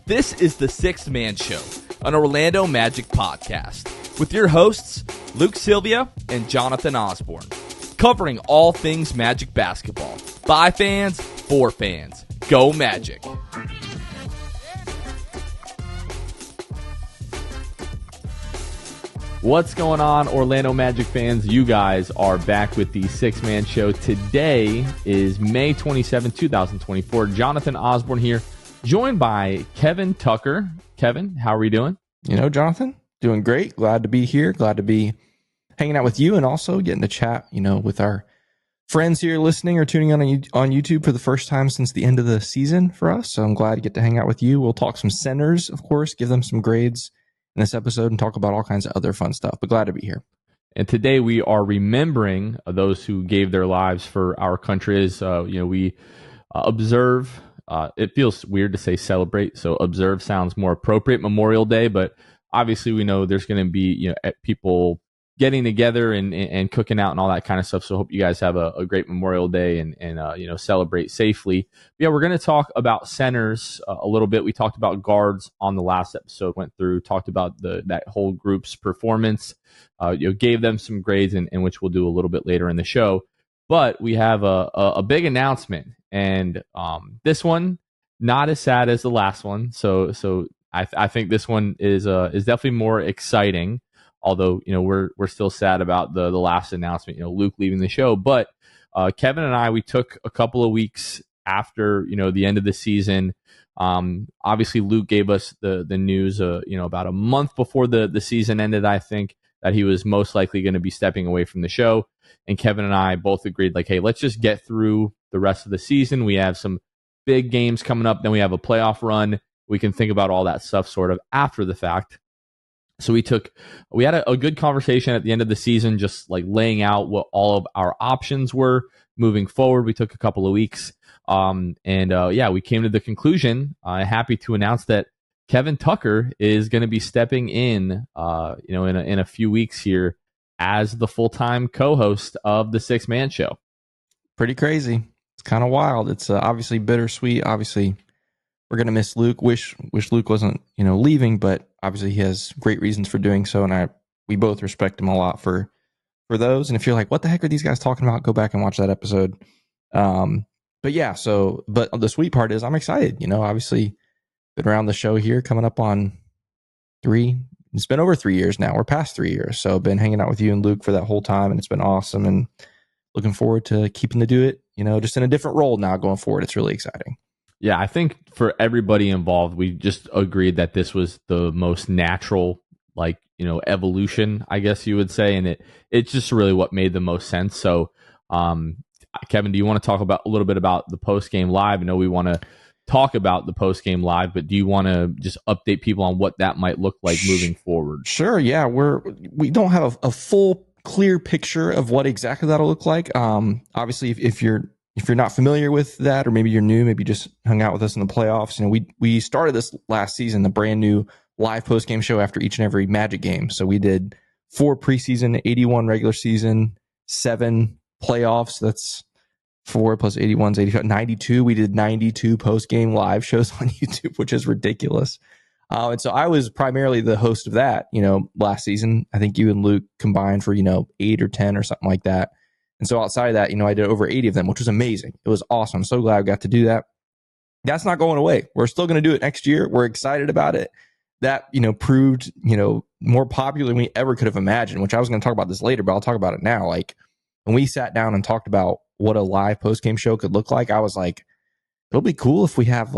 This is the Sixth Man Show, an Orlando Magic podcast, with your hosts, Luke Sylvia and Jonathan Osborne, covering all things Magic basketball. By fans, for fans. Go Magic! What's going on, Orlando Magic fans? You guys are back with the Sixth Man Show. Today is May 27, 2024. Jonathan Osborne here, joined by Kevin Tucker. Kevin, how are we doing? Jonathan, doing great. Glad to be here. Glad to be hanging out with you and also getting to chat, with our friends here listening or tuning on YouTube for the first time since the end of the season for us. So I'm glad to get to hang out with you. We'll talk some centers, of course, give them some grades in this episode and talk about all kinds of other fun stuff. But glad to be here. And today we are remembering those who gave their lives for our country. As we observe. It feels weird to say celebrate, so observe sounds more appropriate. Memorial Day, but obviously we know there's going to be people getting together and cooking out and all that kind of stuff. So I hope you guys have a great Memorial Day and celebrate safely. But yeah, we're going to talk about centers a little bit. We talked about guards on the last episode. Went through, talked about that whole group's performance. Gave them some grades, in which we'll do a little bit later in the show. But we have a big announcement. And this one, not as sad as the last one. So I think this one is definitely more exciting. Although we're still sad about the last announcement. Luke leaving the show. But Kevin and I, we took a couple of weeks after the end of the season. Obviously, Luke gave us the news about a month before the season ended. I think that he was most likely going to be stepping away from the show. And Kevin and I both agreed, hey, let's just get through the rest of the season. We have some big games coming up. Then we have a playoff run. We can think about all that stuff sort of after the fact. So we had a good conversation at the end of the season, just laying out what all of our options were moving forward. We took a couple of weeks. We came to the conclusion, happy to announce that Kevin Tucker is going to be stepping in a few weeks here as the full-time co-host of the Sixth Man Show. Pretty crazy. It's kind of wild. It's obviously bittersweet. Obviously, we're going to miss Luke. Wish Luke wasn't, leaving, but obviously he has great reasons for doing so, and we both respect him a lot for those. And if you're like, what the heck are these guys talking about? Go back and watch that episode. But the sweet part is I'm excited. Obviously, been around the show here, coming up on 3. It's been over 3 years now. We're past 3 years. So I've been hanging out with you and Luke for that whole time, and it's been awesome. And looking forward to keeping to do it, just in a different role now going forward. It's really exciting. Yeah, I think for everybody involved, we just agreed that this was the most natural, evolution, I guess you would say. And it's just really what made the most sense. So, Kevin, do you want to talk a little bit about the post-game live? I know we want to talk about the post-game live, but do you want to just update people on what that might look like moving forward? Sure. Yeah, we don't have a full clear picture of what exactly that'll look like. Obviously, if you're not familiar with that, or maybe you're new, maybe just hung out with us in the playoffs, we started this last season, the brand new live post-game show after each and every Magic game. So we did 4 preseason, 81 regular season, 7 playoffs. That's 4 plus 81's 85, 92. We did 92 post-game live shows on YouTube, which is ridiculous. And so I was primarily the host of that, last season. I think you and Luke combined for, 8 or 10 or something like that. And so outside of that, I did over 80 of them, which was amazing. It was awesome. I'm so glad I got to do that. That's not going away. We're still going to do it next year. We're excited about it. That, proved, more popular than we ever could have imagined, which I was going to talk about this later, but I'll talk about it now. When we sat down and talked about what a live post-game show could look like, I was like, it'll be cool if we have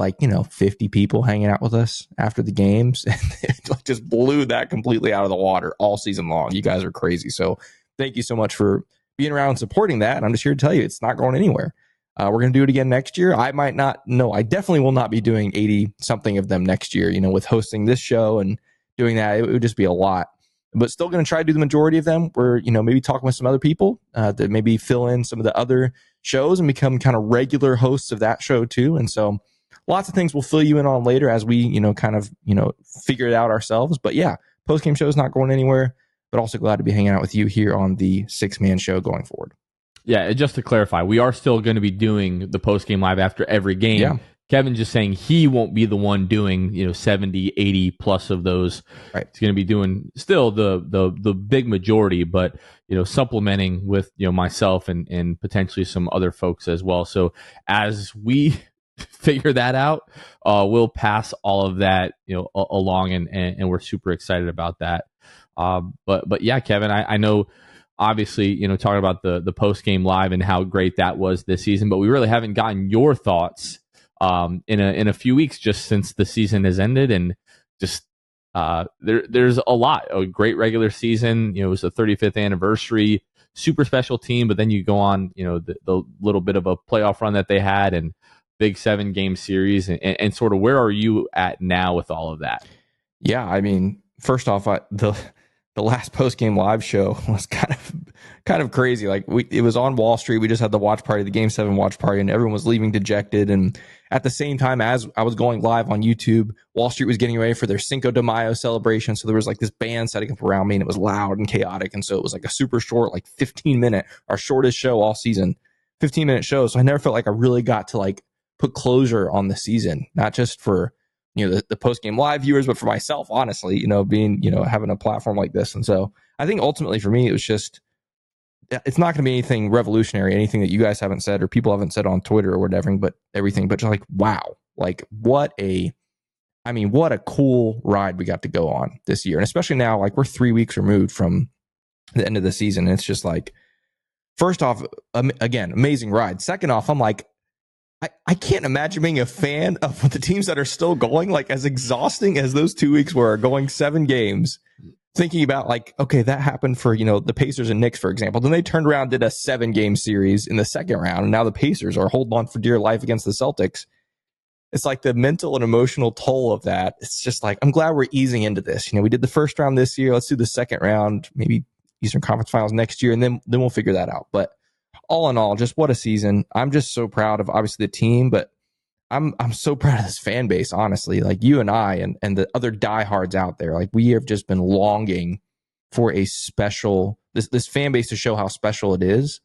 50 people hanging out with us after the games. And it just blew that completely out of the water all season long. You guys are crazy. So thank you so much for being around and supporting that. And I'm just here to tell you, it's not going anywhere. We're going to do it again next year. I definitely will not be doing 80 something of them next year, with hosting this show and doing that. It would just be a lot. But still going to try to do the majority of them. We're, maybe talking with some other people that maybe fill in some of the other shows and become kind of regular hosts of that show too. And so lots of things we'll fill you in on later as we, figure it out ourselves. But yeah, post-game show is not going anywhere, but also glad to be hanging out with you here on the Sixth Man Show going forward. Yeah, just to clarify, we are still going to be doing the post-game live after every game. Yeah. Kevin just saying he won't be the one doing, 70, 80 plus of those. Right. He's going to be doing still the big majority, but, supplementing with, myself and potentially some other folks as well. So as we figure that out, we'll pass all of that, along and we're super excited about that. But yeah, Kevin, I know obviously, talking about the post game live and how great that was this season, but we really haven't gotten your thoughts in a few weeks just since the season has ended, and just there's a lot. A great regular season, it was the 35th anniversary, super special team, but then you go on, the little bit of a playoff run that they had, and big 7-game series, and sort of where are you at now with all of that? Yeah, I mean, first off, the last post game live show was kind of crazy. Like it was on Wall Street. We just had the watch party, the Game 7 watch party, and everyone was leaving dejected. And at the same time as I was going live on YouTube, Wall Street was getting ready for their Cinco de Mayo celebration. So there was like this band setting up around me, and it was loud and chaotic. And so it was like a super short, like 15-minute, our shortest show all season, 15-minute show. So I never felt like I really got to like put closure on the season, not just for the post game live viewers, but for myself, honestly, being, having a platform like this. And so I think ultimately for me, it was just, it's not going to be anything revolutionary, anything that you guys haven't said or people haven't said on Twitter or whatever, but everything, but just like, wow, like what a cool ride we got to go on this year. And especially now, like we're 3 weeks removed from the end of the season. And it's just like, first off, again, amazing ride. Second off, I'm like, I can't imagine being a fan of the teams that are still going, like as exhausting as those 2 weeks were, going 7 games, thinking about like, okay, that happened for, the Pacers and Knicks, for example. Then they turned around, did a 7-game series in the second round. And now the Pacers are holding on for dear life against the Celtics. It's like the mental and emotional toll of that. It's just like, I'm glad we're easing into this. We did the first round this year. Let's do the second round, maybe Eastern Conference Finals next year. And then we'll figure that out. But all in all, just what a season. I'm just so proud of obviously the team, but I'm so proud of this fan base, honestly. Like you and I and the other diehards out there, like we have just been longing for a special, this fan base to show how special it is.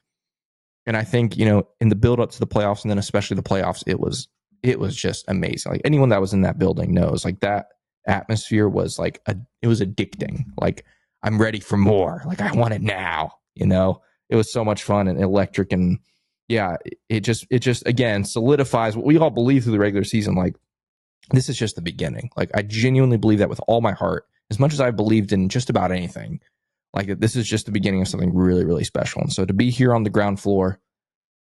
And I think, in the build up to the playoffs and then especially the playoffs, it was just amazing. Like anyone that was in that building knows, like that atmosphere was like, it was addicting. Like I'm ready for more. Like I want it now, It was so much fun and electric, and yeah, it just again solidifies what we all believe through the regular season. Like this is just the beginning. Like I genuinely believe that with all my heart, as much as I believed in just about anything. Like this is just the beginning of something really, really special. And so to be here on the ground floor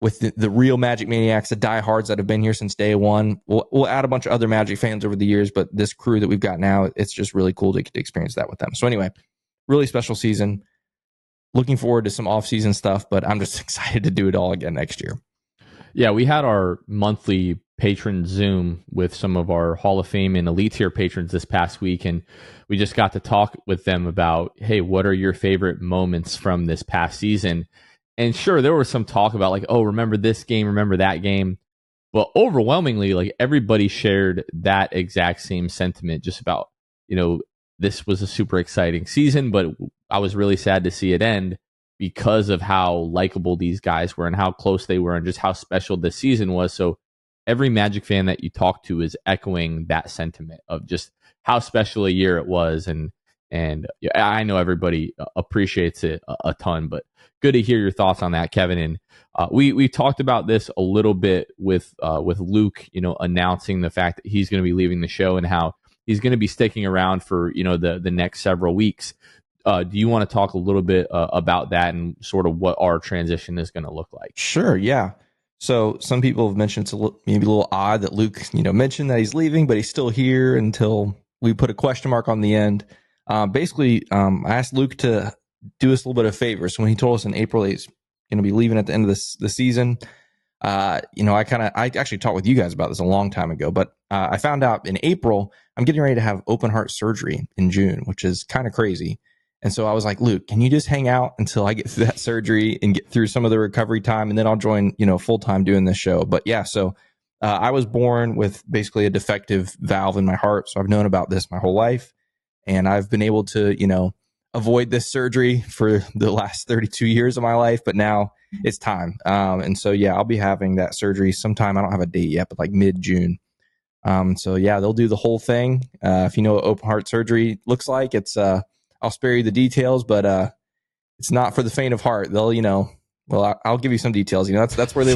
with the real Magic Maniacs, the diehards that have been here since day one, we'll add a bunch of other Magic fans over the years, but this crew that we've got now, it's just really cool to get to experience that with them. So anyway, really special season. Looking forward to some off-season stuff, but I'm just excited to do it all again next year. Yeah, we had our monthly patron Zoom with some of our Hall of Fame and Elite Tier patrons this past week, and we just got to talk with them about, hey, what are your favorite moments from this past season? And sure, there was some talk about like, oh, remember this game, remember that game. But overwhelmingly, like everybody shared that exact same sentiment, just about, this was a super exciting season, but I was really sad to see it end because of how likable these guys were and how close they were and just how special this season was. So every Magic fan that you talk to is echoing that sentiment of just how special a year it was. And I know everybody appreciates it a ton, but good to hear your thoughts on that, Kevin. And we talked about this a little bit with Luke, announcing the fact that he's going to be leaving the show and how he's going to be sticking around for, the next several weeks. Do you want to talk a little bit about that and sort of what our transition is going to look like? Sure. Yeah. So some people have mentioned it's maybe a little odd that Luke, mentioned that he's leaving, but he's still here until we put a question mark on the end. Basically, I asked Luke to do us a little bit of favor. So when he told us in April he's going to be leaving at the end of the season, I actually talked with you guys about this a long time ago, but I found out in April, I'm getting ready to have open heart surgery in June, which is kind of crazy. And so I was like, Luke, can you just hang out until I get through that surgery and get through some of the recovery time? And then I'll join, full time doing this show. But yeah, so I was born with basically a defective valve in my heart. So I've known about this my whole life. And I've been able to, avoid this surgery for the last 32 years of my life. But now it's time. And so, yeah, I'll be having that surgery sometime. I don't have a date yet, but like mid-June. So yeah, they'll do the whole thing. If you know what open heart surgery looks like, it's I'll spare you the details, but it's not for the faint of heart. They'll, well, I'll give you some details. That's where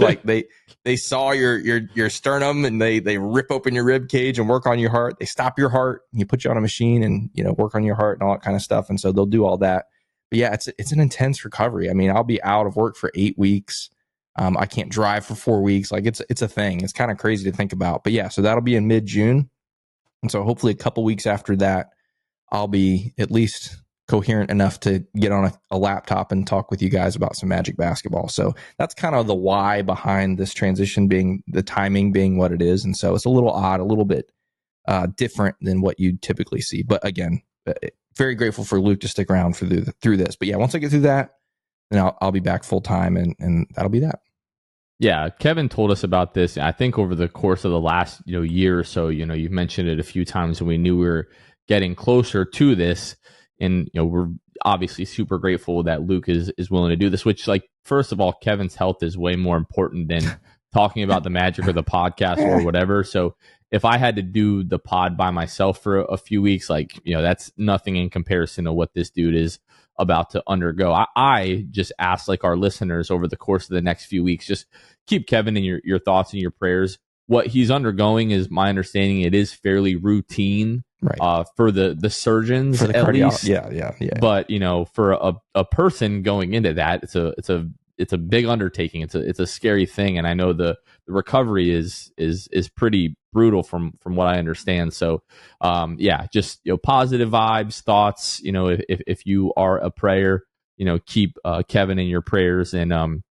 they saw your sternum and they rip open your rib cage and work on your heart. They stop your heart and you put you on a machine and work on your heart and all that kind of stuff. And so they'll do all that. But yeah, it's an intense recovery. I mean, I'll be out of work for 8 weeks. I can't drive for 4 weeks. Like it's a thing. It's kind of crazy to think about. But yeah, so that'll be in mid-June. And so hopefully a couple weeks after that, I'll be at least coherent enough to get on a laptop and talk with you guys about some Magic basketball. So that's kind of the why behind this transition, being the timing being what it is. And so it's a little odd, a little bit different than what you typically see. But again, very grateful for Luke to stick around through this. But yeah, once I get through that, then I'll be back full time and that'll be that. Yeah, Kevin told us about this, I think, over the course of the last year or so. You've mentioned it a few times, and we knew we were getting closer to this. And we're obviously super grateful that Luke is willing to do this. Which, like, first of all, Kevin's health is way more important than talking about the Magic or the podcast or whatever. So if I had to do the pod by myself for a few weeks, like that's nothing in comparison to what this dude is about to undergo. I just asked, like, our listeners over the course of the next few weeks, just keep Kevin in your thoughts and your prayers. What he's undergoing is, my understanding, it is fairly routine, right? For the surgeons, for the at least. Yeah. But for a person going into that, it's a big undertaking. It's a scary thing, and I know the recovery is pretty brutal from what I understand. So just positive vibes, thoughts. If you are a prayer, keep Kevin in your prayers. And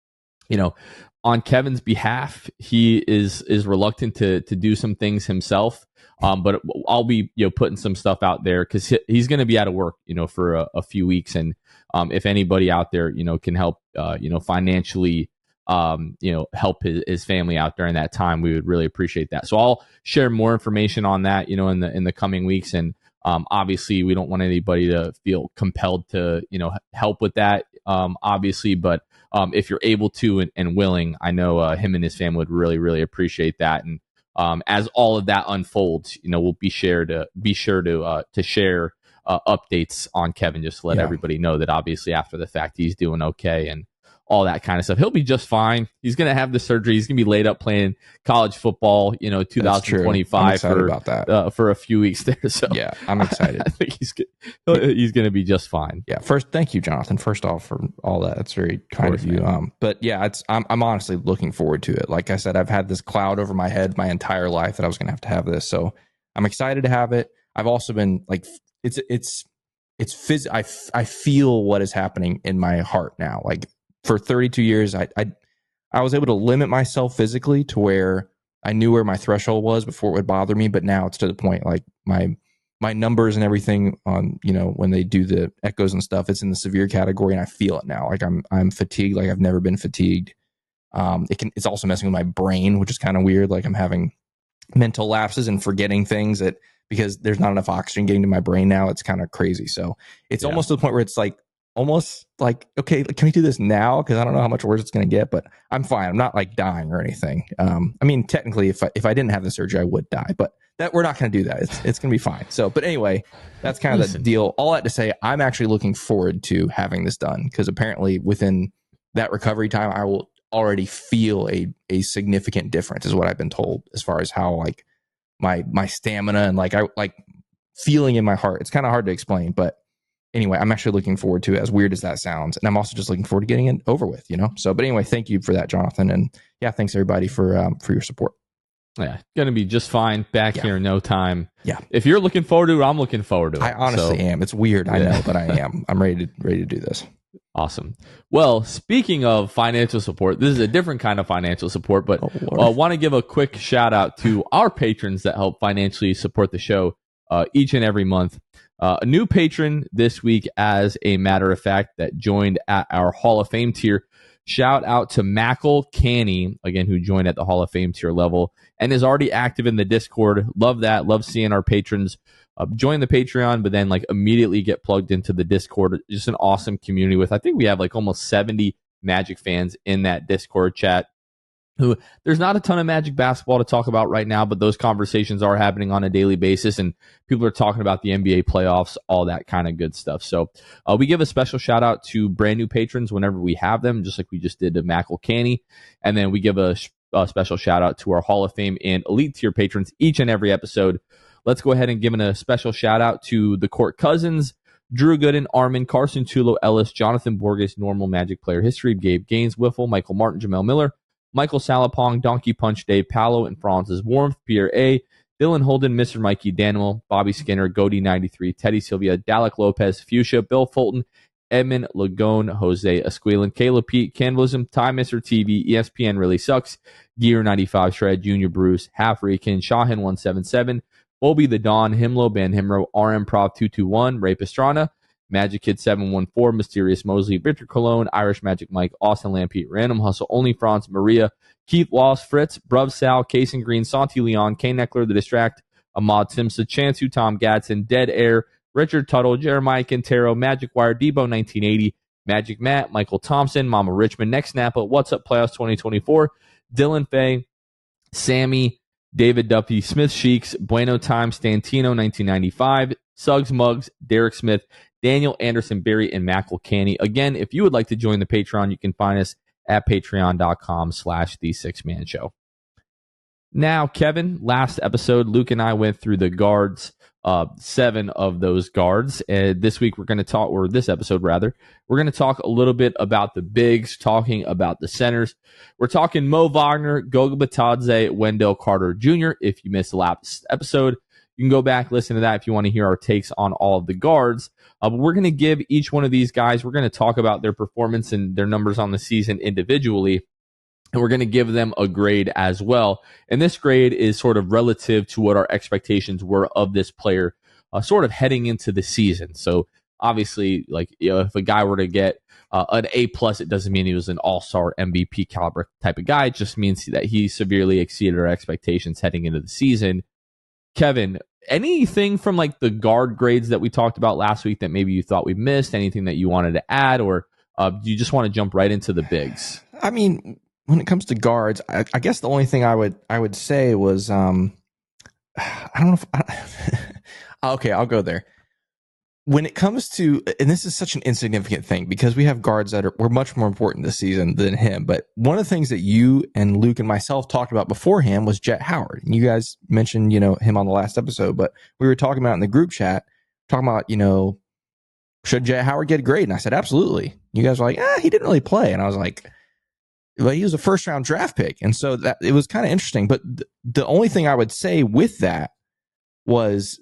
on Kevin's behalf, he is reluctant to do some things himself. But I'll be putting some stuff out there because he's going to be out of work for a few weeks. And if anybody out there can help financially help his family out during that time, we would really appreciate that. So I'll share more information on that in the coming weeks. And obviously we don't want anybody to feel compelled to help with that, obviously, but if you're able to and willing, I know him and his family would really, really appreciate that. And as all of that unfolds, we'll be sure to share updates on Kevin, just to let everybody know that obviously after the fact he's doing okay and all that kind of stuff. He'll be just fine. He's going to have the surgery. He's going to be laid up playing college football, 2025 for a few weeks there. So yeah, I'm excited. I think he's going to be just fine. Yeah. First, thank you, Jonathan. First off, for all that. That's very kind of you. But yeah, I'm honestly looking forward to it. Like I said, I've had this cloud over my head my entire life that I was going to have this. So I'm excited to have it. I've also been like, I feel what is happening in my heart now. Like, for 32 years, I was able to limit myself physically to where I knew where my threshold was before it would bother me. But now it's to the point, like my numbers and everything on, when they do the echoes and stuff, it's in the severe category, and I feel it now. Like I'm fatigued, like I've never been fatigued. It's also messing with my brain, which is kind of weird. Like I'm having mental lapses and forgetting things because there's not enough oxygen getting to my brain now. It's kind of crazy. So it's almost to the point where it's almost like, okay, can we do this now? Because I don't know how much worse it's going to get, but I'm fine. I'm not like dying or anything. I mean, technically, if I didn't have the surgery, I would die, but that we're not going to do that. It's going to be fine. So, but anyway, that's kind of the deal. All that to say, I'm actually looking forward to having this done because apparently within that recovery time, I will already feel a significant difference, is what I've been told, as far as how like my stamina and like feeling in my heart. It's kind of hard to explain, but anyway, I'm actually looking forward to it, as weird as that sounds. And I'm also just looking forward to getting it over with, So, but anyway, thank you for that, Jonathan. And yeah, thanks everybody for your support. Yeah, going to be just fine back here in no time. Yeah. If you're looking forward to it, I'm looking forward to it. I honestly am. It's weird. I know, but I am. I'm ready to do this. Awesome. Well, speaking of financial support, this is a different kind of financial support, but I want to give a quick shout out to our patrons that help financially support the show each and every month. A new patron this week, as a matter of fact, that joined at our Hall of Fame tier. Shout out to Mackle Canny, again, who joined at the Hall of Fame tier level and is already active in the Discord. Love that. Love seeing our patrons join the Patreon, but then like immediately get plugged into the Discord. Just an awesome community with, I think we have like almost 70 Magic fans in that Discord chat. who there's not a ton of Magic basketball to talk about right now, but those conversations are happening on a daily basis, and people are talking about the NBA playoffs, all that kind of good stuff. So we give a special shout out to brand new patrons whenever we have them, just like we just did to Mackle Canny, and then we give a special shout out to our Hall of Fame and Elite tier patrons each and every episode. Let's go ahead and give a special shout out to the Court Cousins, Drew Gooden, Armin, Carson Tulo, Ellis, Jonathan Borges, Normal Magic Player History, Gabe Gaines, Wiffle, Michael Martin, Jamel Miller, Michael Salapong, Donkey Punch, Dave Paolo, and Franz's Warmth, Pierre A., Dylan Holden, Mr. Mikey Daniel, Bobby Skinner, Goody93, Teddy Sylvia, Dalek Lopez, Fuchsia, Bill Fulton, Edmund Lagone, Jose Esquilin, Caleb Pete, Cannibalism, Time Mr. TV, ESPN Really Sucks, Gear95 Shred, Junior Bruce, Half Rican, Shahin 177, Bobby the Dawn, Himlo, Ban Himro, RM Prov 221, Ray Pastrana, Magic Kid 714, Mysterious Mosley, Victor Cologne, Irish Magic Mike, Austin Lampete, Random Hustle, Only France, Maria, Keith Wallace, Fritz, Bruv Sal, Kason Green, Santi Leon, Kane Eckler, The Distract, Ahmad Simsa, Chansu, Tom Gadsden, Dead Air, Richard Tuttle, Jeremiah Quintero, Magic Wire, Debo 1980, Magic Matt, Michael Thompson, Mama Richmond, Next Napa, What's Up Playoffs 2024, Dylan Fay, Sammy, David Duffy, Smith Sheiks, Bueno Time, Stantino 1995, Suggs Muggs, Derek Smith, Daniel Anderson, Barry, and Mackle Canny. Again, if you would like to join the Patreon, you can find us at patreon.com/the6man show. Now, Kevin, last episode, Luke and I went through the guards, 7 of those guards. And this week we're going to talk, or this episode rather, we're going to talk a little bit about the bigs, talking about the centers. We're talking Mo Wagner, Goga Batadze, Wendell Carter Jr. If you missed the last episode, you can go back, listen to that if you want to hear our takes on all of the guards. But we're going to give each one of these guys, we're going to talk about their performance and their numbers on the season individually. And we're going to give them a grade as well. And this grade is sort of relative to what our expectations were of this player sort of heading into the season. So obviously, like, you know, if a guy were to get an A+, it doesn't mean he was an all-star MVP caliber type of guy. It just means that he severely exceeded our expectations heading into the season. Kevin, anything from like the guard grades that we talked about last week that maybe you thought we missed? Anything that you wanted to add, or do you just want to jump right into the bigs? I mean, when it comes to guards, I guess the only thing I would say was I don't know if okay, I'll go there. When it comes to, and this is such an insignificant thing because we have guards that were much more important this season than him, but one of the things that you and Luke and myself talked about beforehand was Jet Howard. And you guys mentioned, you know, him on the last episode, but we were talking about in the group chat, talking about, you know, should Jet Howard get a grade? And I said, absolutely. You guys were like, he didn't really play. And I was like, well, he was a first round draft pick. And so that it was kind of interesting. But the only thing I would say with that was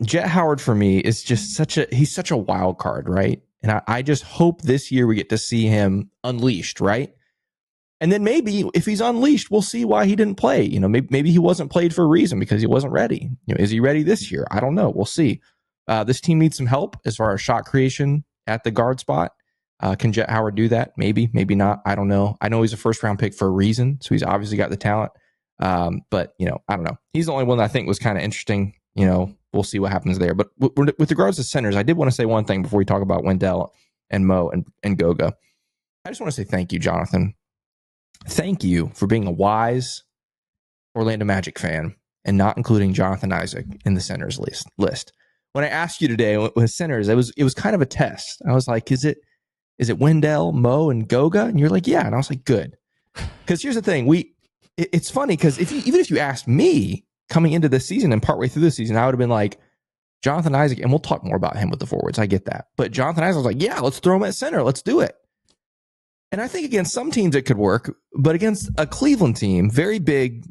Jet Howard for me is just he's such a wild card, right? And I just hope this year we get to see him unleashed, right? And then maybe if he's unleashed, we'll see why he didn't play. You know, maybe he wasn't played for a reason because he wasn't ready. You know, is he ready this year? I don't know. We'll see. This team needs some help as far as shot creation at the guard spot. Can Jet Howard do that? Maybe, maybe not. I don't know. I know he's a first round pick for a reason, so he's obviously got the talent. But, you know, I don't know. He's the only one that I think was kind of interesting. You know, we'll see what happens there. But with regards to centers, I did want to say one thing before we talk about Wendell and Mo and Goga. I just want to say thank you, Jonathan. Thank you for being a wise Orlando Magic fan and not including Jonathan Isaac in the centers list. When I asked you today with centers, it was kind of a test. I was like, is it Wendell, Mo, and Goga? And you're like, yeah. And I was like, good. Because here's the thing. It's funny because even if you asked me coming into this season and partway through this season, I would have been like, Jonathan Isaac, and we'll talk more about him with the forwards. I get that. But Jonathan Isaac was like, yeah, let's throw him at center. Let's do it. And I think against some teams it could work, but against a Cleveland team, very big,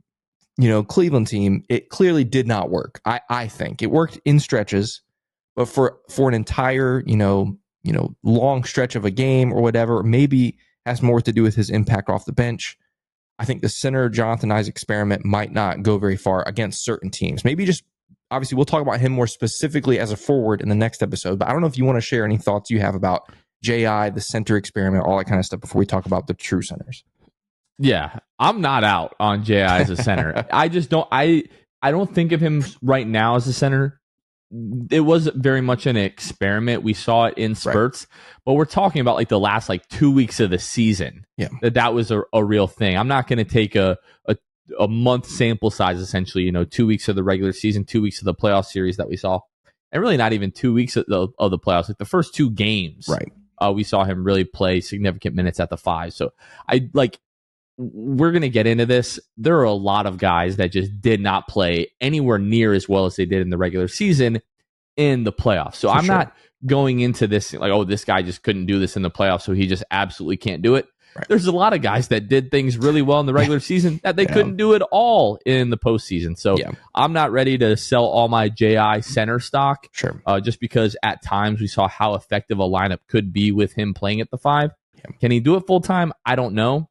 you know, Cleveland team, it clearly did not work. I think it worked in stretches, but for an entire, you know, long stretch of a game or whatever, maybe has more to do with his impact off the bench. I think the center Jonathan Isaac experiment might not go very far against certain teams. Maybe just, obviously, we'll talk about him more specifically as a forward in the next episode, but I don't know if you want to share any thoughts you have about JI, the center experiment, all that kind of stuff before we talk about the true centers. Yeah, I'm not out on JI as a center. I just don't. I don't think of him right now as a center it was very much an experiment. We saw it in spurts, but we're talking about like the last like 2 weeks of the season. Yeah. That was a real thing. I'm not going to take a month sample size, essentially, 2 weeks of the regular season, 2 weeks of the playoff series that we saw, and really not even 2 weeks of the playoffs. Like the first two games, right? We saw him really play significant minutes at the 5. So we're going to get into this. There are a lot of guys that just did not play anywhere near as well as they did in the regular season in the playoffs. So I'm not going into this like, oh, this guy just couldn't do this in the playoffs, so he just absolutely can't do it. Right. There's a lot of guys that did things really well in the regular season that they couldn't do it all in the postseason. So I'm not ready to sell all my JI center stock, just because at times we saw how effective a lineup could be with him playing at the 5. Can he do it full time? I don't know.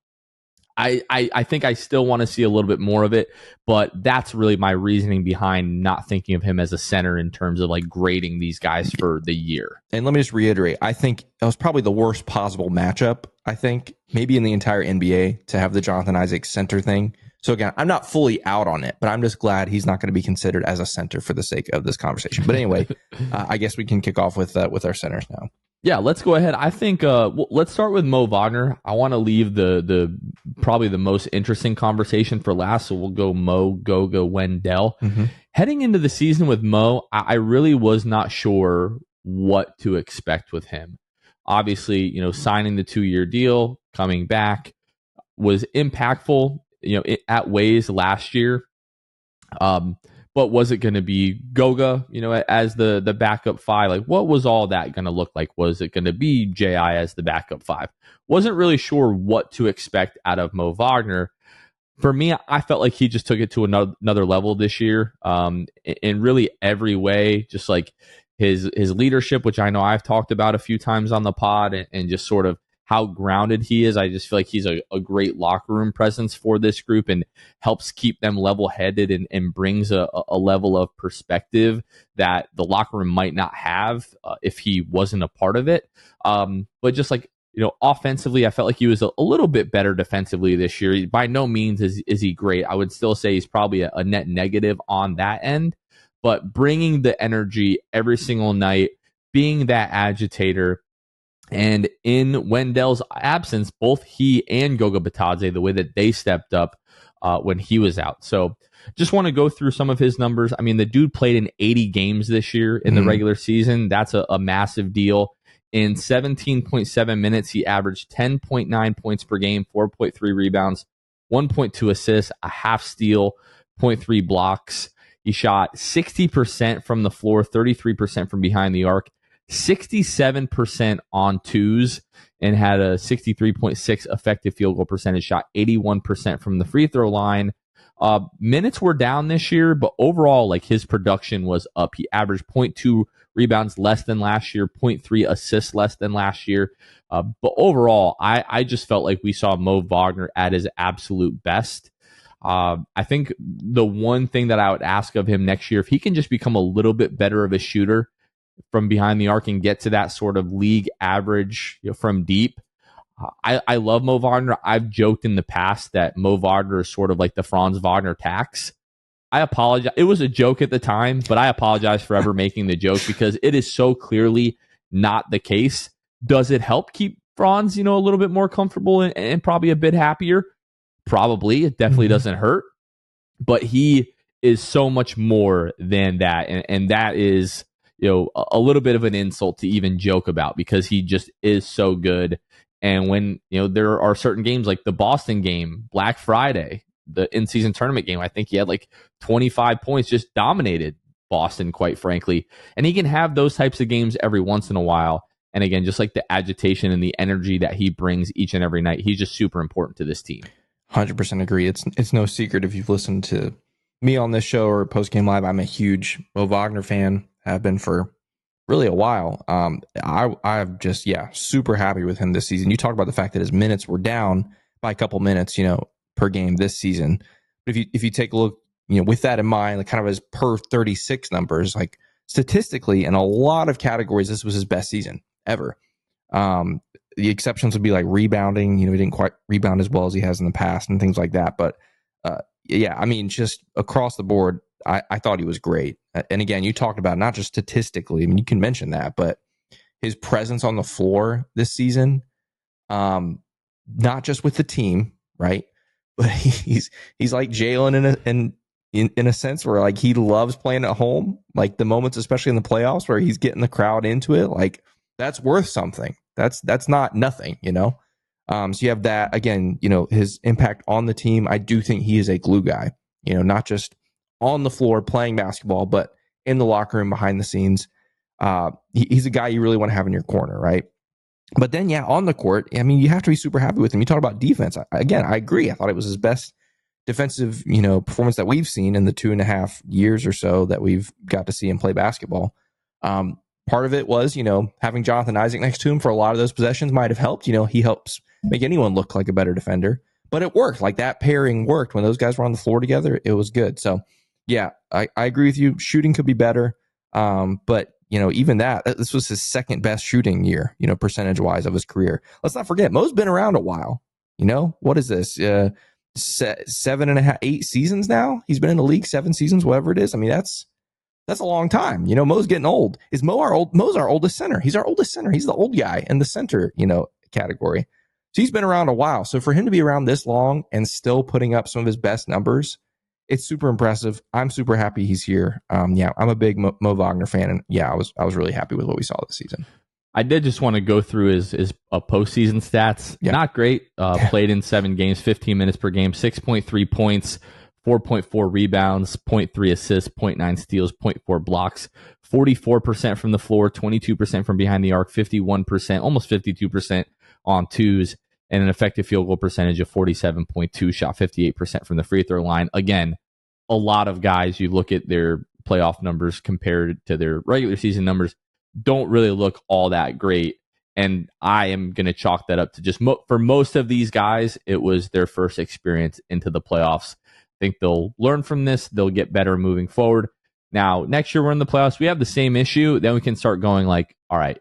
I think I still want to see a little bit more of it, but that's really my reasoning behind not thinking of him as a center in terms of like grading these guys for the year. And let me just reiterate, I think that was probably the worst possible matchup, I think, maybe in the entire NBA, to have the Jonathan Isaac center thing. So again, I'm not fully out on it, but I'm just glad he's not going to be considered as a center for the sake of this conversation. But anyway, I guess we can kick off with our centers now. Yeah, let's go ahead. I think let's start with Mo Wagner. I want to leave the probably the most interesting conversation for last, so we'll go Mo, Goga, Wendell. Heading into the season with Mo, I really was not sure what to expect with him. Obviously, signing the 2-year deal, coming back was impactful, at ways last year. But was it going to be Goga, as the backup 5? Like, what was all that going to look like? Was it going to be JI as the backup 5? Wasn't really sure what to expect out of Mo Wagner. For me, I felt like he just took it to another level this year, in really every way. Just like his leadership, which I know I've talked about a few times on the pod, and just sort of how grounded he is. I just feel like he's a great locker room presence for this group and helps keep them level-headed and brings a level of perspective that the locker room might not have if he wasn't a part of it. But just like, offensively, I felt like he was a little bit better defensively this year. By no means is he great. I would still say he's probably a net negative on that end, but bringing the energy every single night, being that agitator. And in Wendell's absence, both he and Goga Bitadze, the way that they stepped up when he was out. So just want to go through some of his numbers. I mean, the dude played in 80 games this year in the regular season. That's a massive deal. In 17.7 minutes, he averaged 10.9 points per game, 4.3 rebounds, 1.2 assists, a half steal, 0.3 blocks. He shot 60% from the floor, 33% from behind the arc, 67% on twos, and had a 63.6 effective field goal percentage, shot 81% from the free throw line. Minutes were down this year, but overall, like, his production was up. He averaged 0.2 rebounds less than last year, 0.3 assists less than last year. But overall, I just felt like we saw Mo Wagner at his absolute best. I think the one thing that I would ask of him next year, if he can just become a little bit better of a shooter from behind the arc and get to that sort of league average, from deep. I love Mo Wagner. I've joked in the past that Mo Wagner is sort of like the Franz Wagner tax. I apologize. It was a joke at the time, but I apologize for ever making the joke because it is so clearly not the case. Does it help keep Franz, a little bit more comfortable and probably a bit happier? Probably. It definitely doesn't hurt. But he is so much more than that. And that is, a little bit of an insult to even joke about because he just is so good. And when, there are certain games like the Boston game, Black Friday, the in-season tournament game, I think he had like 25 points, just dominated Boston, quite frankly. And he can have those types of games every once in a while. And again, just like the agitation and the energy that he brings each and every night, he's just super important to this team. 100% agree. It's no secret if you've listened to me on this show or Post Game Live, I'm a huge Mo Wagner fan. Have been for really a while. I'm just, super happy with him this season. You talk about the fact that his minutes were down by a couple minutes, per game this season. But if you take a look, with that in mind, like kind of his per 36 numbers, like statistically in a lot of categories, this was his best season ever. The exceptions would be like rebounding. He didn't quite rebound as well as he has in the past and things like that. But just across the board, I thought he was great. And again, you talked about not just statistically, I mean, you can mention that, but his presence on the floor this season, not just with the team, right? But he's like Jalen in a sense where like he loves playing at home, like the moments, especially in the playoffs, where he's getting the crowd into it. Like that's worth something. That's not nothing, you know? So you have that again, you know, his impact on the team. I do think he is a glue guy, you know, not just on the floor playing basketball, but in the locker room behind the scenes. He's a guy you really want to have in your corner, right? But then, yeah, on the court, I mean, you have to be super happy with him. You talk about defense. Again, I agree. I thought it was his best defensive, you know, performance that we've seen in the 2.5 years or so that we've got to see him play basketball. Part of it was, you know, having Jonathan Isaac next to him for a lot of those possessions might have helped. You know, he helps make anyone look like a better defender. But it worked. Like that pairing worked. When those guys were on the floor together, it was good. So, yeah, I agree with you. Shooting could be better. But, you know, even this was his second best shooting year, you know, percentage-wise of his career. Let's not forget, Mo's been around a while. You know, what is this? 7.5, 8 seasons now? He's been in the league 7 seasons, whatever it is. I mean, that's a long time. You know, Mo's getting old. Mo's our oldest center. He's our oldest center. He's the old guy in the center, you know, category. So he's been around a while. So for him to be around this long and still putting up some of his best numbers, it's super impressive. I'm super happy he's here. Yeah, I'm a big Mo Wagner fan, and yeah, I was really happy with what we saw this season. I did just want to go through his postseason stats. Yeah. Not great. Played in 7 games, 15 minutes per game, 6.3 points, 4.4 rebounds, 0.3 assists, 0.9 steals, 0.4 blocks, 44% from the floor, 22% from behind the arc, 51%, almost 52% on twos, and an effective field goal percentage of 47.2, shot 58% from the free throw line. Again, a lot of guys, you look at their playoff numbers compared to their regular season numbers, don't really look all that great. And I am going to chalk that up to just for most of these guys, it was their first experience into the playoffs. I think they'll learn from this. They'll get better moving forward. Now, next year we're in the playoffs. We have the same issue. Then we can start going like, all right,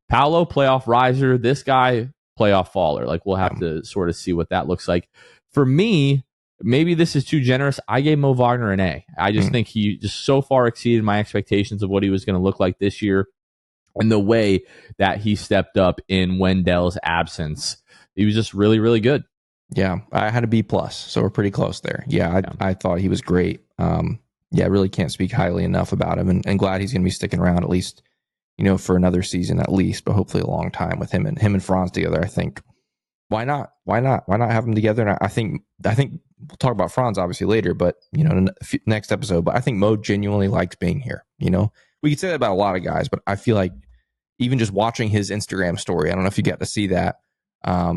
Paolo, playoff riser. This guy, playoff faller. Like we'll have to sort of see what that looks like. For me, maybe this is too generous. I gave Mo Wagner an A. I just think he just so far exceeded my expectations of what he was going to look like this year. And the way that he stepped up in Wendell's absence, he was just really, really good. Yeah, I had a B+, so we're pretty close there. Yeah, I thought he was great. Yeah, I really can't speak highly enough about him, and glad he's going to be sticking around at least, you know, for another season at least, but hopefully a long time with him and Franz together. I think why not have them together? And I think we'll talk about Franz obviously later, but you know, in the next episode. But I think Mo genuinely likes being here. You know, we could say that about a lot of guys, but I feel like even just watching his Instagram story, I don't know if you got to see that a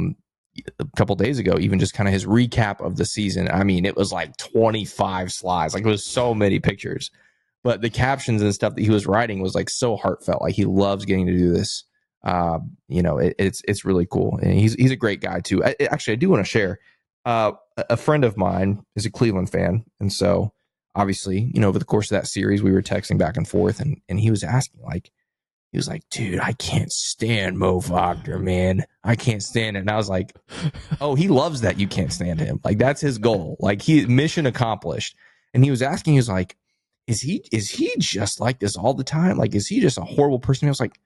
couple days ago, even just kind of his recap of the season. I mean, it was like 25 slides, like it was so many pictures. But the captions and stuff that he was writing was like so heartfelt. Like he loves getting to do this. You know, it's really cool, and he's a great guy too. Actually, I do want to share. A friend of mine is a Cleveland fan, and so obviously, you know, over the course of that series, we were texting back and forth, and he was asking he was like, dude, I can't stand Mo Wagner, man. I can't stand it. And I was like, oh, he loves that you can't stand him. Like that's his goal. Like mission accomplished. And he was asking, he was like, is he just like this all the time? Like, is he just a horrible person? I was like,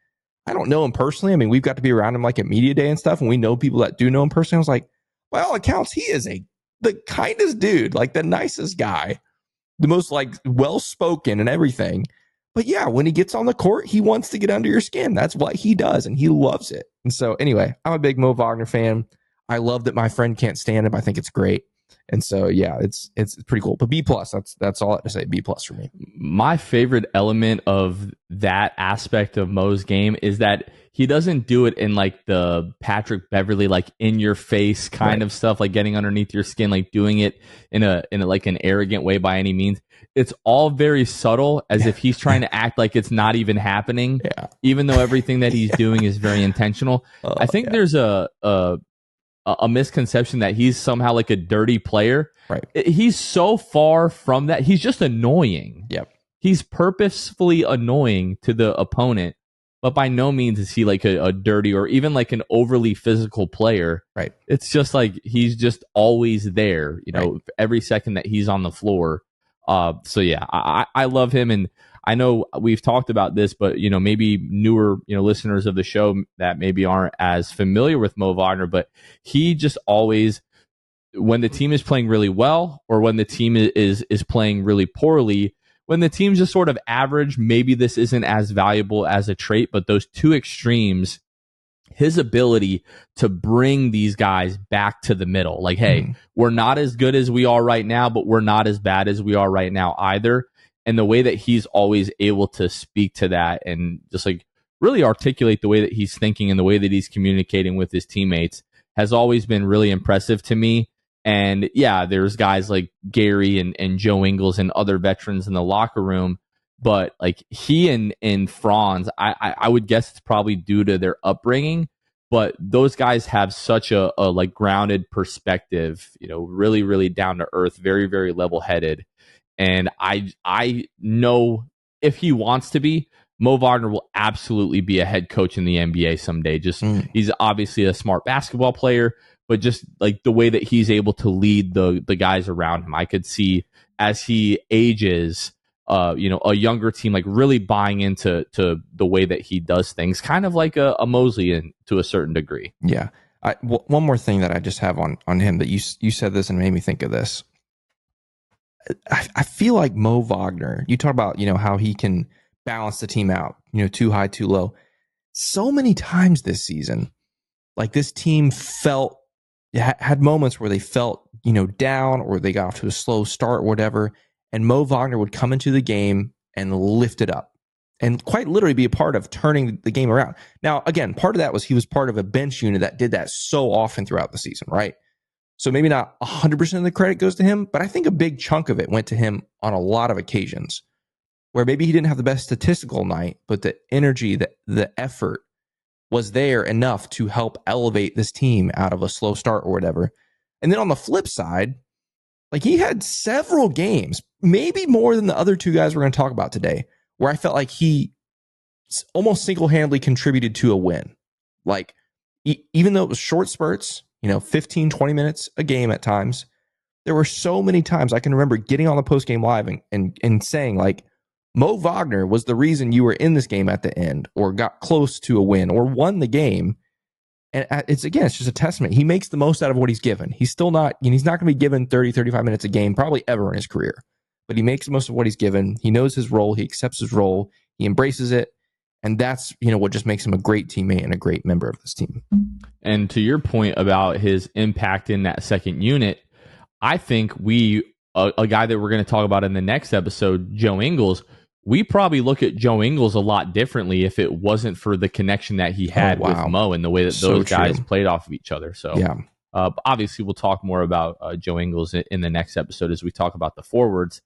I don't know him personally. I mean, we've got to be around him like at media day and stuff, and we know people that do know him personally. I was like, by all accounts, he is the kindest dude, like the nicest guy, the most like well-spoken and everything. But yeah, when he gets on the court, he wants to get under your skin. That's what he does, and he loves it. And so anyway, I'm a big Mo Wagner fan. I love that my friend can't stand him. I think it's great. And so, yeah, it's pretty cool. But B+, that's all I have to say. B+ for me. My favorite element of that aspect of Mo's game is that he doesn't do it in like the Patrick Beverley, like in your face kind of stuff, like getting underneath your skin, like doing it in a like an arrogant way by any means. It's all very subtle, as if he's trying to act like it's not even happening, even though everything that he's doing is very intentional. I think there's a misconception that he's somehow like a dirty player. Right. He's so far from that. He's just annoying. Yep. He's purposefully annoying to the opponent, but by no means is he like a dirty or even like an overly physical player. Right. It's just like he's just always there, you know, every second that he's on the floor. So yeah, I love him, and I know we've talked about this, but maybe newer listeners of the show that maybe aren't as familiar with Mo Wagner, but he just always, when the team is playing really well or when the team is playing really poorly, when the team's just sort of average, maybe this isn't as valuable as a trait, but those two extremes, his ability to bring these guys back to the middle. Like, hey, we're not as good as we are right now, but we're not as bad as we are right now either. And the way that he's always able to speak to that and just like really articulate the way that he's thinking and the way that he's communicating with his teammates has always been really impressive to me. And yeah, there's guys like Gary and Joe Ingles and other veterans in the locker room, but like he and Franz, I would guess it's probably due to their upbringing, but those guys have such a like grounded perspective, really, really down to earth, very, very level headed. And I know if he wants to be, Mo Wagner will absolutely be a head coach in the NBA someday. He's obviously a smart basketball player, but just like the way that he's able to lead the guys around him, I could see as he ages, a younger team like really buying into the way that he does things, kind of like a Mosley to a certain degree. Yeah. One more thing that I just have on him that you said this and made me think of this. I feel like Mo Wagner, you talk about, how he can balance the team out, too high, too low. So many times this season, like this team had moments where they felt, down or they got off to a slow start or whatever. And Mo Wagner would come into the game and lift it up and quite literally be a part of turning the game around. Now, again, part of that was he was part of a bench unit that did that so often throughout the season, right? So maybe not 100% of the credit goes to him, but I think a big chunk of it went to him on a lot of occasions where maybe he didn't have the best statistical night, but the energy, the effort was there enough to help elevate this team out of a slow start or whatever. And then on the flip side, like he had several games, maybe more than the other two guys we're going to talk about today, where I felt like he almost single-handedly contributed to a win. Like even though it was short spurts, 15, 20 minutes a game at times, there were so many times I can remember getting on the post-game live and saying like, Mo Wagner was the reason you were in this game at the end or got close to a win or won the game. And it's just a testament. He makes the most out of what he's given. He's still not, he's not going to be given 30, 35 minutes a game, probably ever in his career, but he makes the most of what he's given. He knows his role. He accepts his role. He embraces it. And that's, what just makes him a great teammate and a great member of this team. And to your point about his impact in that second unit, I think a guy that we're going to talk about in the next episode, Joe Ingles, we probably look at Joe Ingles a lot differently if it wasn't for the connection that he had with Mo and the way that those guys played off of each other. So yeah. Obviously we'll talk more about Joe Ingles in the next episode as we talk about the forwards.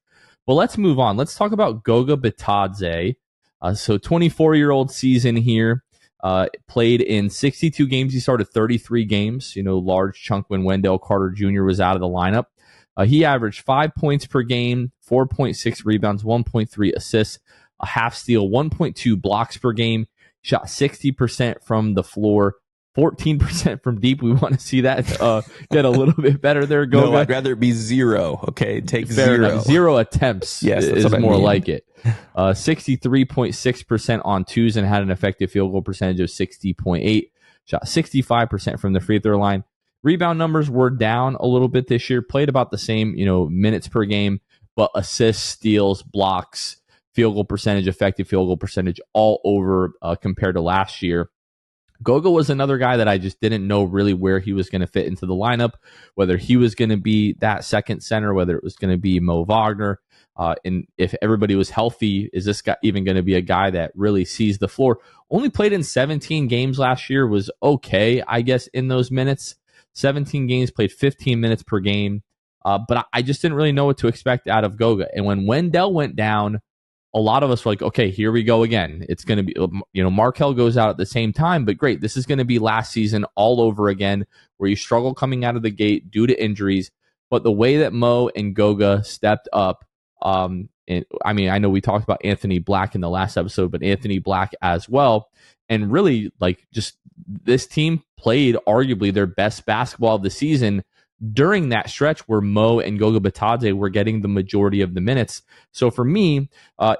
But let's move on. Let's talk about Goga Bitadze. So 24-year-old season here. Played in 62 games. He started 33 games, large chunk when Wendell Carter Jr. was out of the lineup. He averaged 5 points per game, 4.6 rebounds, 1.3 assists, a half steal, 1.2 blocks per game. Shot 60% from the floor, 14% from deep. We want to see that get a little bit better there. No, I'd rather it be zero. Okay, take Fair zero. Enough. Zero attempts is more like it. 63.6% on twos and had an effective field goal percentage of 60.8. Shot 65% from the free throw line. Rebound numbers were down a little bit this year, played about the same, minutes per game, but assists, steals, blocks, field goal percentage, effective field goal percentage, all over compared to last year. Goga was another guy that I just didn't know really where he was going to fit into the lineup, whether he was going to be that second center, whether it was going to be Mo Wagner. And if everybody was healthy, is this guy even going to be a guy that really sees the floor? Only played in 17 games last year, was okay, I guess, in those minutes. 17 games, played 15 minutes per game. But I just didn't really know what to expect out of Goga. And when Wendell went down, a lot of us were like, okay, here we go again. It's going to be, Markelle goes out at the same time, but great. This is going to be last season all over again, where you struggle coming out of the gate due to injuries. But the way that Mo and Goga stepped up, and I mean, I know we talked about Anthony Black in the last episode, but Anthony Black as well. And really, like, just this team played arguably their best basketball of the season during that stretch where Mo and Goga Batadze were getting the majority of the minutes. So for me,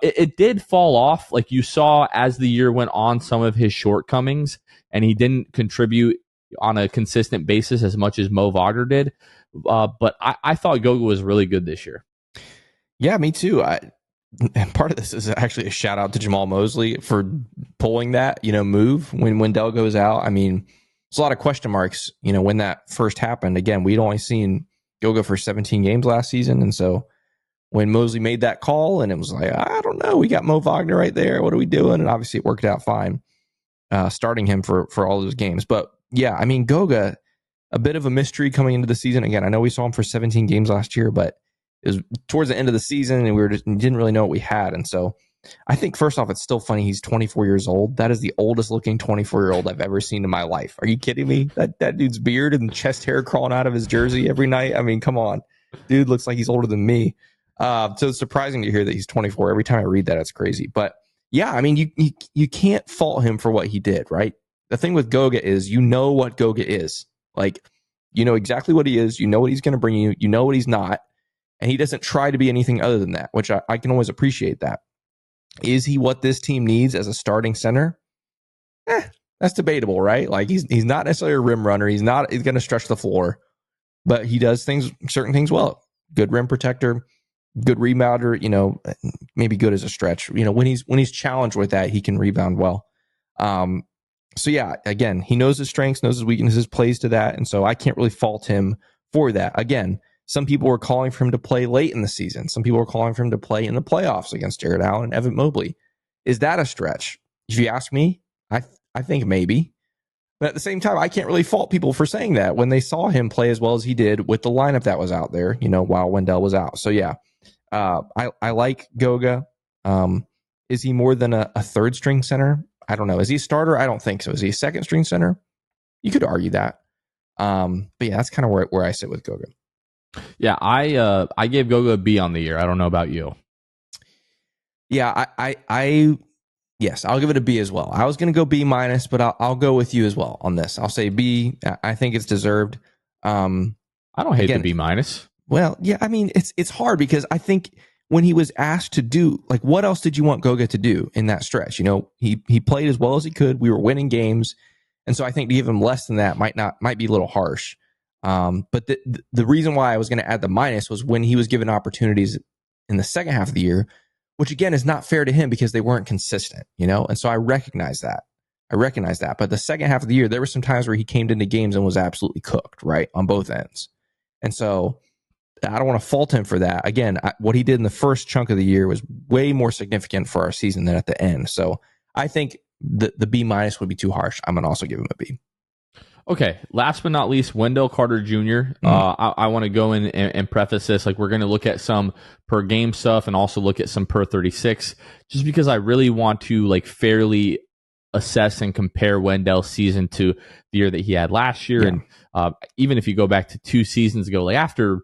it did fall off. Like you saw as the year went on, some of his shortcomings, and he didn't contribute on a consistent basis as much as Mo Wagner did. But I thought Goga was really good this year. Yeah, me too. And part of this is actually a shout out to Jamal Mosley for pulling that, move when Wendell goes out. I mean, there's a lot of question marks, when that first happened. Again, we'd only seen Goga for 17 games last season. And so when Mosley made that call and it was like, I don't know, we got Mo Wagner right there. What are we doing? And obviously it worked out fine, starting him for all those games. But yeah, I mean, Goga, a bit of a mystery coming into the season. Again, I know we saw him for 17 games last year, but it was towards the end of the season and we didn't really know what we had. And so I think first off, it's still funny. He's 24 years old. That is the oldest looking 24-year-old I've ever seen in my life. Are you kidding me? That dude's beard and chest hair crawling out of his jersey every night. I mean, come on. Dude looks like he's older than me. So it's surprising to hear that he's 24. Every time I read that, it's crazy. But yeah, I mean, you can't fault him for what he did, right? The thing with Goga is what Goga is. Like, you know exactly what he is. You know what he's going to bring you. You know what he's not. And he doesn't try to be anything other than that, which I can always appreciate that. Is he what this team needs as a starting center? That's debatable, right? Like he's not necessarily a rim runner. He's going to stretch the floor, but he does certain things well. Good rim protector, good rebounder, maybe good as a stretch. When he's challenged with that, he can rebound well. So yeah, again, he knows his strengths, knows his weaknesses, plays to that. And so I can't really fault him for that. Again, some people were calling for him to play late in the season. Some people were calling for him to play in the playoffs against Jared Allen and Evan Mobley. Is that a stretch? If you ask me, I think maybe. But at the same time, I can't really fault people for saying that when they saw him play as well as he did with the lineup that was out there, while Wendell was out. So yeah, I like Goga. Is he more than a third string center? I don't know. Is he a starter? I don't think so. Is he a second string center? You could argue that. But yeah, that's kind of where I sit with Goga. Yeah, I gave Goga a B on the year. I don't know about you. Yeah, yes, I'll give it a B as well. I was going to go B minus, but I'll go with you as well on this. I'll say B. I think it's deserved. I don't hate the B minus. Well, yeah, I mean, it's hard because I think when he was asked to do, like, what else did you want Goga to do in that stretch? He played as well as he could. We were winning games. And so I think to give him less than that might be a little harsh. But the reason why I was going to add the minus was when he was given opportunities in the second half of the year, which again is not fair to him because they weren't consistent, And so I recognize that. But the second half of the year, there were some times where he came into games and was absolutely cooked, right, on both ends. And so I don't want to fault him for that. Again, what he did in the first chunk of the year was way more significant for our season than at the end. So I think the B minus would be too harsh. I'm going to also give him a B. Okay, last but not least, Wendell Carter Jr. I want to go in and preface this. Like, we're going to look at some per game stuff and also look at some per 36, just because I really want to fairly assess and compare Wendell's season to the year that he had last year. Yeah. And even if you go back to 2 seasons ago, after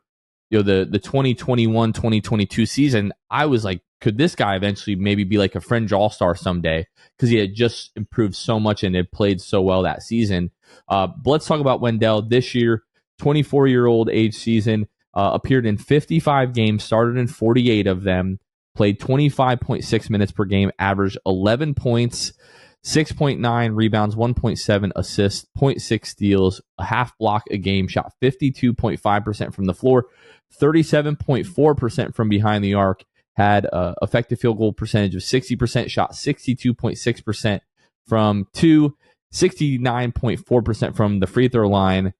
the 2021-2022 season, I was like, could this guy eventually maybe be like a fringe all-star someday? Because he had just improved so much and had played so well that season. But let's talk about Wendell this year. 24-year-old age season, appeared in 55 games, started in 48 of them, played 25.6 minutes per game, averaged 11 points, 6.9 rebounds, 1.7 assists, 0.6 steals, a half block a game, shot 52.5% from the floor, 37.4% from behind the arc, had effective field goal percentage of 60%, shot 62.6% from 2, 69.4% from the free throw line.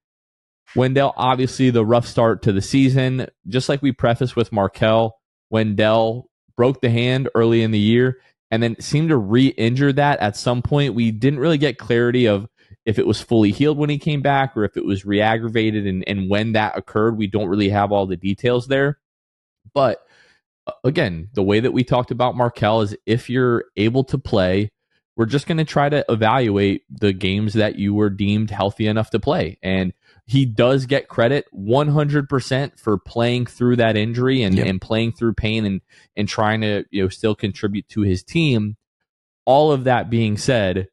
Wendell, obviously the rough start to the season. Just like we prefaced with Markelle, Wendell broke the hand early in the year and then seemed to re-injure that at some point. We didn't really get clarity of if it was fully healed when he came back or if it was re-aggravated, and when that occurred. We don't really have all the details there. But again, the way that we talked about Markelle is if you're able to play, we're just going to try to evaluate the games that you were deemed healthy enough to play. And he does get credit 100% for playing through that injury and playing through pain and trying to still contribute to his team. All of that being said,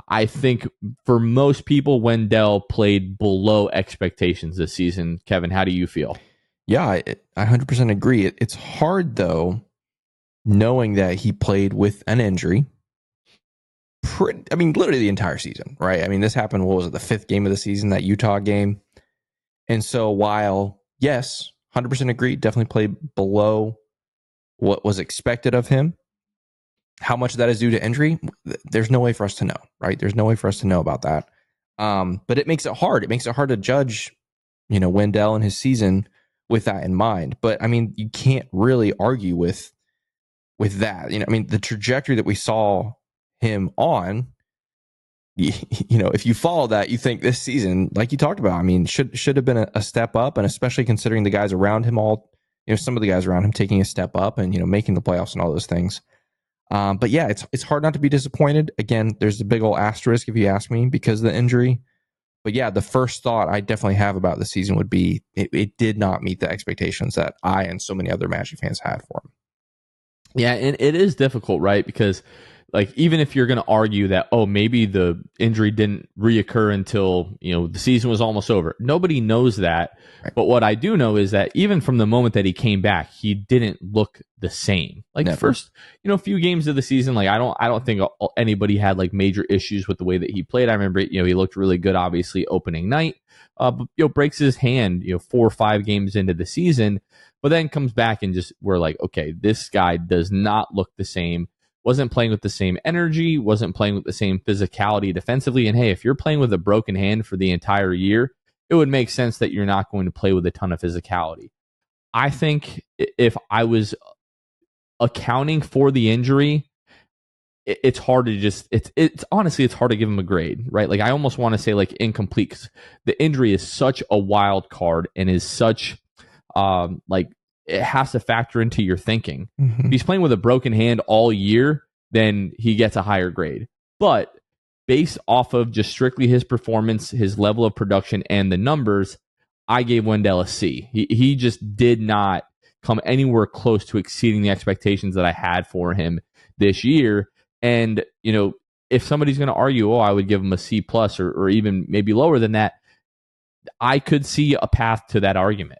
I think for most people, Wendell played below expectations this season. Kevin, how do you feel? Yeah, I 100% agree. It's hard, though, knowing that he played with an injury. Literally the entire season, right? I mean, this happened, what was it, the 5th game of the season, that Utah game? And so while, yes, 100% agree, definitely played below what was expected of him, how much of that is due to injury, there's no way for us to know, right? There's no way for us to know about that. But it makes it hard. It makes it hard to judge, Wendell and his season with that in mind. But I mean, you can't really argue with that. The trajectory that we saw him on, if you follow that, you think this season, like you talked about, I mean, should have been a step up, and especially considering the guys around him some of the guys around him taking a step up and, making the playoffs and all those things. But yeah, it's hard not to be disappointed. Again, there's a big old asterisk if you ask me because of the injury. But yeah, the first thought I definitely have about the season would be it did not meet the expectations that I and so many other Magic fans had for him. Yeah, and it is difficult, right? Because even if you're going to argue that, oh, maybe the injury didn't reoccur until, the season was almost over. Nobody knows that. Right. But what I do know is that even from the moment that he came back, he didn't look the same. The first, few games of the season, I don't think anybody had major issues with the way that he played. I remember, he looked really good, obviously, opening night. But, breaks his hand, 4 or 5 games into the season, but then comes back and we're like, okay, this guy does not look the same. Wasn't playing with the same energy, wasn't playing with the same physicality defensively. And hey, if you're playing with a broken hand for the entire year, it would make sense that you're not going to play with a ton of physicality. I think if I was accounting for the injury, it's hard to it's honestly, it's hard to give him a grade, right? I almost want to say incomplete, because the injury is such a wild card and is such it has to factor into your thinking. Mm-hmm. If he's playing with a broken hand all year, then he gets a higher grade. But based off of just strictly his performance, his level of production, and the numbers, I gave Wendell a C. He just did not come anywhere close to exceeding the expectations that I had for him this year. And, if somebody's going to argue, I would give him a C plus or even maybe lower than that, I could see a path to that argument.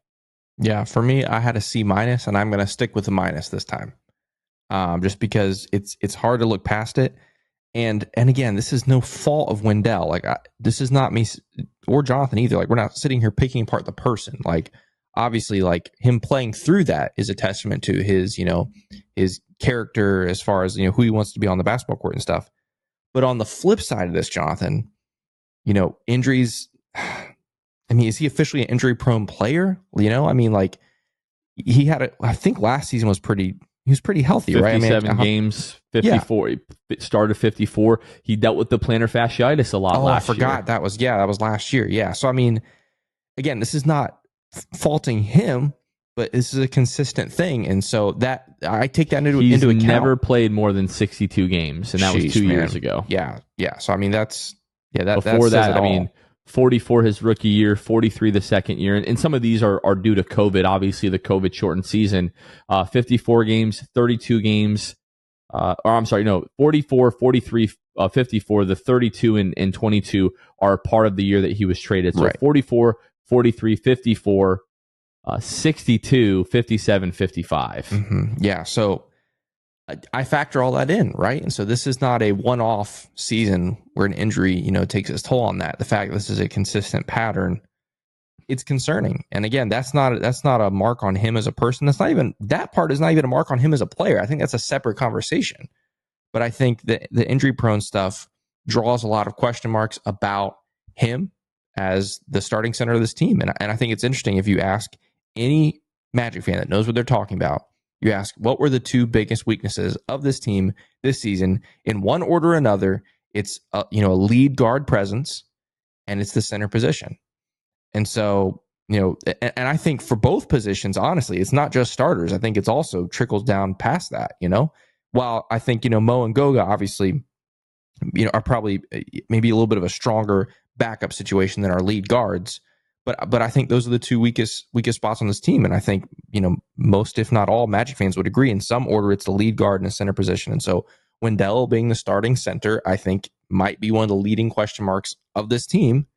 Yeah, for me, I had a C minus, and I'm going to stick with a minus this time, just because it's hard to look past it. And again, this is no fault of Wendell. This is not me or Jonathan either. We're not sitting here picking apart the person. Obviously, him playing through that is a testament to his, his character as far as, who he wants to be on the basketball court and stuff. But on the flip side of this, Jonathan, injuries. Is he officially an injury-prone player? He had I think last season was he was pretty healthy, 57 right? Games, 54. Yeah. He started 54. He dealt with the plantar fasciitis a lot last year. I forgot. That was last year. Yeah. So, again, this is not faulting him, but this is a consistent thing. And so that I take that into account. He's never played more than 62 games, and that was 2 years ago. Yeah. Yeah. So, that's, before that, 44 his rookie year, 43 the second year. And some of these are due to COVID, obviously the COVID shortened season. 54 games, 32 games, 44, 43, 54. The 32 and 22 are part of the year that he was traded. So right. 44, 43, 54, 62, 57, 55. Mm-hmm. Yeah. So I factor all that in, right? And so this is not a one-off season where an injury, takes its toll on that. The fact that this is a consistent pattern, it's concerning. And again, that's not a mark on him as a person. That part is not even a mark on him as a player. I think that's a separate conversation. But I think that the injury-prone stuff draws a lot of question marks about him as the starting center of this team. And I think it's interesting if you ask any Magic fan that knows what they're talking about. You ask, what were the 2 biggest weaknesses of this team this season? In one order or another, it's a lead guard presence, and it's the center position. And so, and I think for both positions, honestly, it's not just starters. I think it's also trickles down past that, While I think, Mo and Goga obviously, are probably maybe a little bit of a stronger backup situation than our lead guards. But I think those are the 2 weakest spots on this team. And I think, most, if not all, Magic fans would agree in some order it's the lead guard and the center position. And so Wendell being the starting center, I think might be one of the leading question marks of this team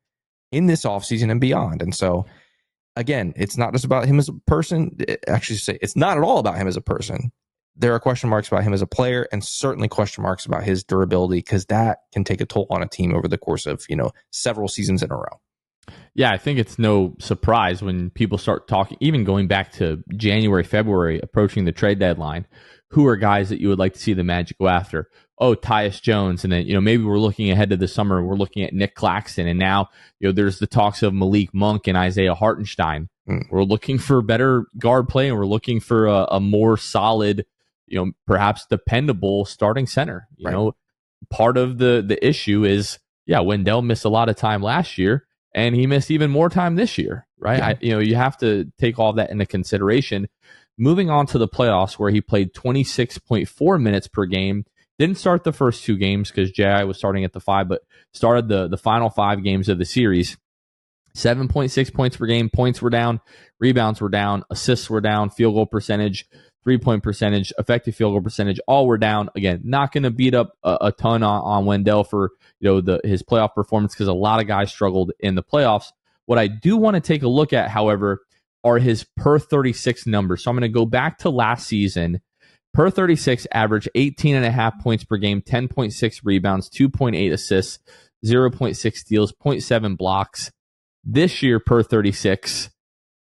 in this offseason and beyond. And so, again, it's not just about him as a person. Actually, it's not at all about him as a person. There are question marks about him as a player, and certainly question marks about his durability, because that can take a toll on a team over the course of, several seasons in a row. Yeah, I think it's no surprise when people start talking, even going back to January, February, approaching the trade deadline, who are guys that you would like to see the Magic go after? Oh, Tyus Jones. And then, maybe we're looking ahead to the summer, we're looking at Nick Claxton. And now, there's the talks of Malik Monk and Isaiah Hartenstein. We're looking for better guard play, and we're looking for a more solid, perhaps dependable starting center. Part of the issue is, Wendell missed a lot of time last year, and he missed even more time this year, right? Yeah. You have to take all that into consideration. Moving on to the playoffs, where he played 26.4 minutes per game. Didn't start the first 2 games because J.I. was starting at the 5, but started the final 5 games of the series. 7.6 points per game. Points were down. Rebounds were down. Assists were down. Field goal percentage, 3-point percentage, effective field goal percentage, all were down. Again, not going to beat up a ton on Wendell for his playoff performance, because a lot of guys struggled in the playoffs. What I do want to take a look at, however, are his per 36 numbers. So I'm going to go back to last season. Per 36, average 18.5 points per game, 10.6 rebounds, 2.8 assists, 0.6 steals, 0.7 blocks. This year, per 36,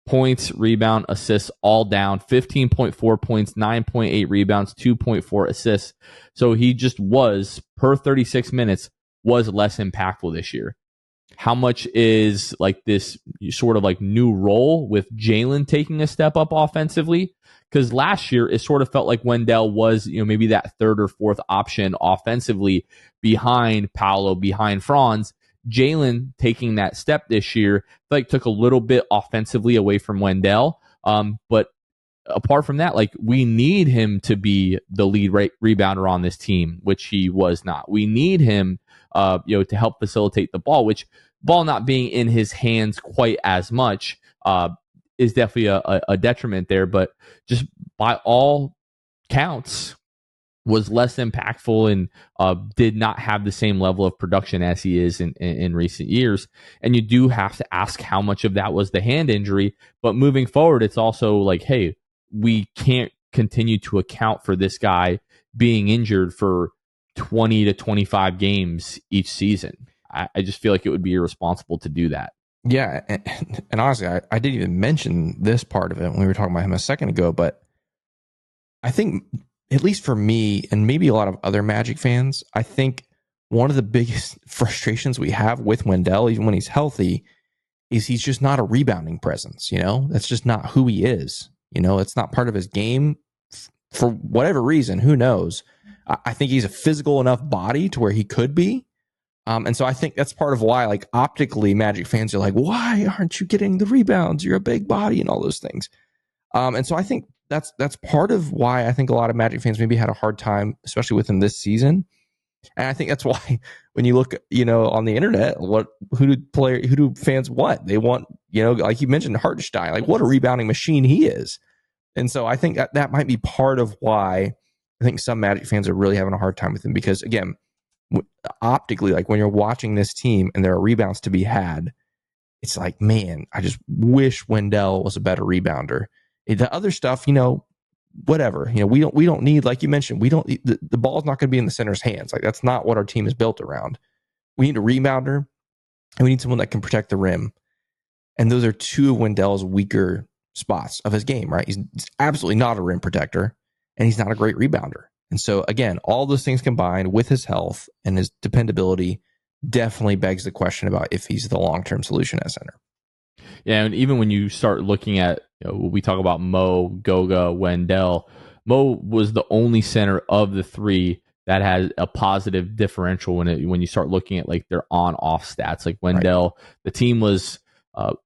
points, rebound, assists, all down. 15.4 points, 9.8 rebounds, 2.4 assists. So he just was, per 36 minutes, was less impactful this year. How much is like this sort of like new role with Jalen taking a step up offensively? Because last year it sort of felt like Wendell was, maybe that 3rd or 4th option offensively behind Paolo, behind Franz. Jalen taking that step this year, I feel like took a little bit offensively away from Wendell. But apart from that, like, we need him to be the lead rebounder on this team, which he was not. We need him, to help facilitate the ball, which ball not being in his hands quite as much is definitely a detriment there. But just by all counts, was less impactful and did not have the same level of production as he is in recent years. And you do have to ask how much of that was the hand injury. But moving forward, it's also like, hey, we can't continue to account for this guy being injured for 20 to 25 games each season. I just feel like it would be irresponsible to do that. Yeah. And honestly, I didn't even mention this part of it when we were talking about him a second ago, but I think, at least for me and maybe a lot of other Magic fans, I think one of the biggest frustrations we have with Wendell, even when he's healthy, is he's just not a rebounding presence. That's just not who he is. It's not part of his game for whatever reason. Who knows? I think he's a physical enough body to where he could be. And so I think that's part of why, like, optically, Magic fans are like, why aren't you getting the rebounds? You're a big body and all those things. And so I think that's part of why I think a lot of Magic fans maybe had a hard time, especially with him this season. And I think that's why when you look, on the internet, who do fans want? They want, like you mentioned, Hartenstein, like, what a rebounding machine he is. And so I think that might be part of why I think some Magic fans are really having a hard time with him, because, again, optically, like, when you're watching this team and there are rebounds to be had, it's like, man, I just wish Wendell was a better rebounder. The other stuff, whatever, we don't need, like you mentioned, the ball's not going to be in the center's hands. Like, that's not what our team is built around. We need a rebounder, and we need someone that can protect the rim. And those are two of Wendell's weaker spots of his game, right? He's absolutely not a rim protector, and he's not a great rebounder. And so, again, all those things combined with his health and his dependability definitely begs the question about if he's the long-term solution at center. Yeah, and even when you start looking at, we talk about Mo, Goga, Wendell. Mo was the only center of the 3 that had a positive differential when you start looking at, like, their on-off stats. Like Wendell, right. The team was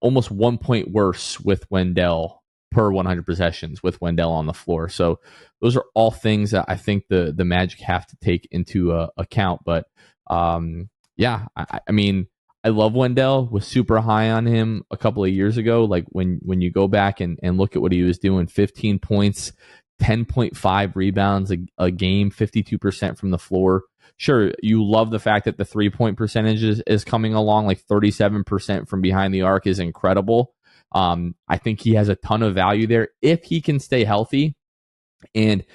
almost 1 point worse with Wendell per 100 possessions with Wendell on the floor. So those are all things that I think the Magic have to take into account. But yeah, I mean, I love Wendell, was super high on him a couple of years ago. Like, when you go back and look at what he was doing, 15 points, 10.5 rebounds a game, 52% from the floor. Sure, you love the fact that the 3-point percentage is coming along, like 37% from behind the arc is incredible. I think he has a ton of value there if he can stay healthy. And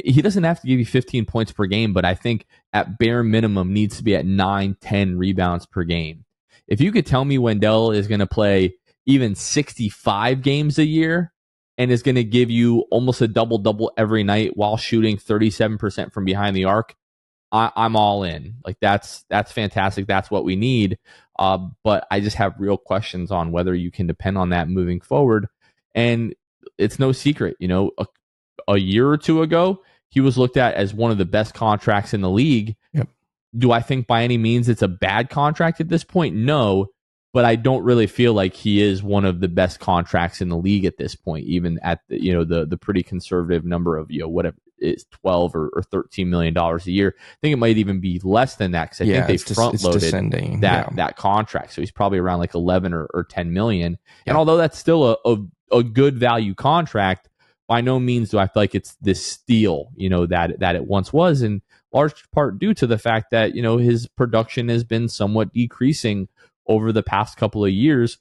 he doesn't have to give you 15 points per game, but I think at bare minimum needs to be at 9-10 rebounds per game. If you could tell me Wendell is going to play even 65 games a year and is going to give you almost a double-double every night while shooting 37% from behind the arc, I'm all in. Like that's fantastic. That's what we need. But I just have real questions on whether you can depend on that moving forward. And it's no secret, a year or two ago, he was looked at as one of the best contracts in the league. Yep. Do I think by any means it's a bad contract at this point? No, but I don't really feel like he is one of the best contracts in the league at this point, even at the pretty conservative number of whatever it's 12 or $13 million a year. I think it might even be less than that because I think they front loaded that contract. So he's probably around like 11 or 10 million. Yeah. And although that's still a good value contract, by no means do I feel like it's this steal, that it once was, in large part due to the fact that, his production has been somewhat decreasing over the past couple of years,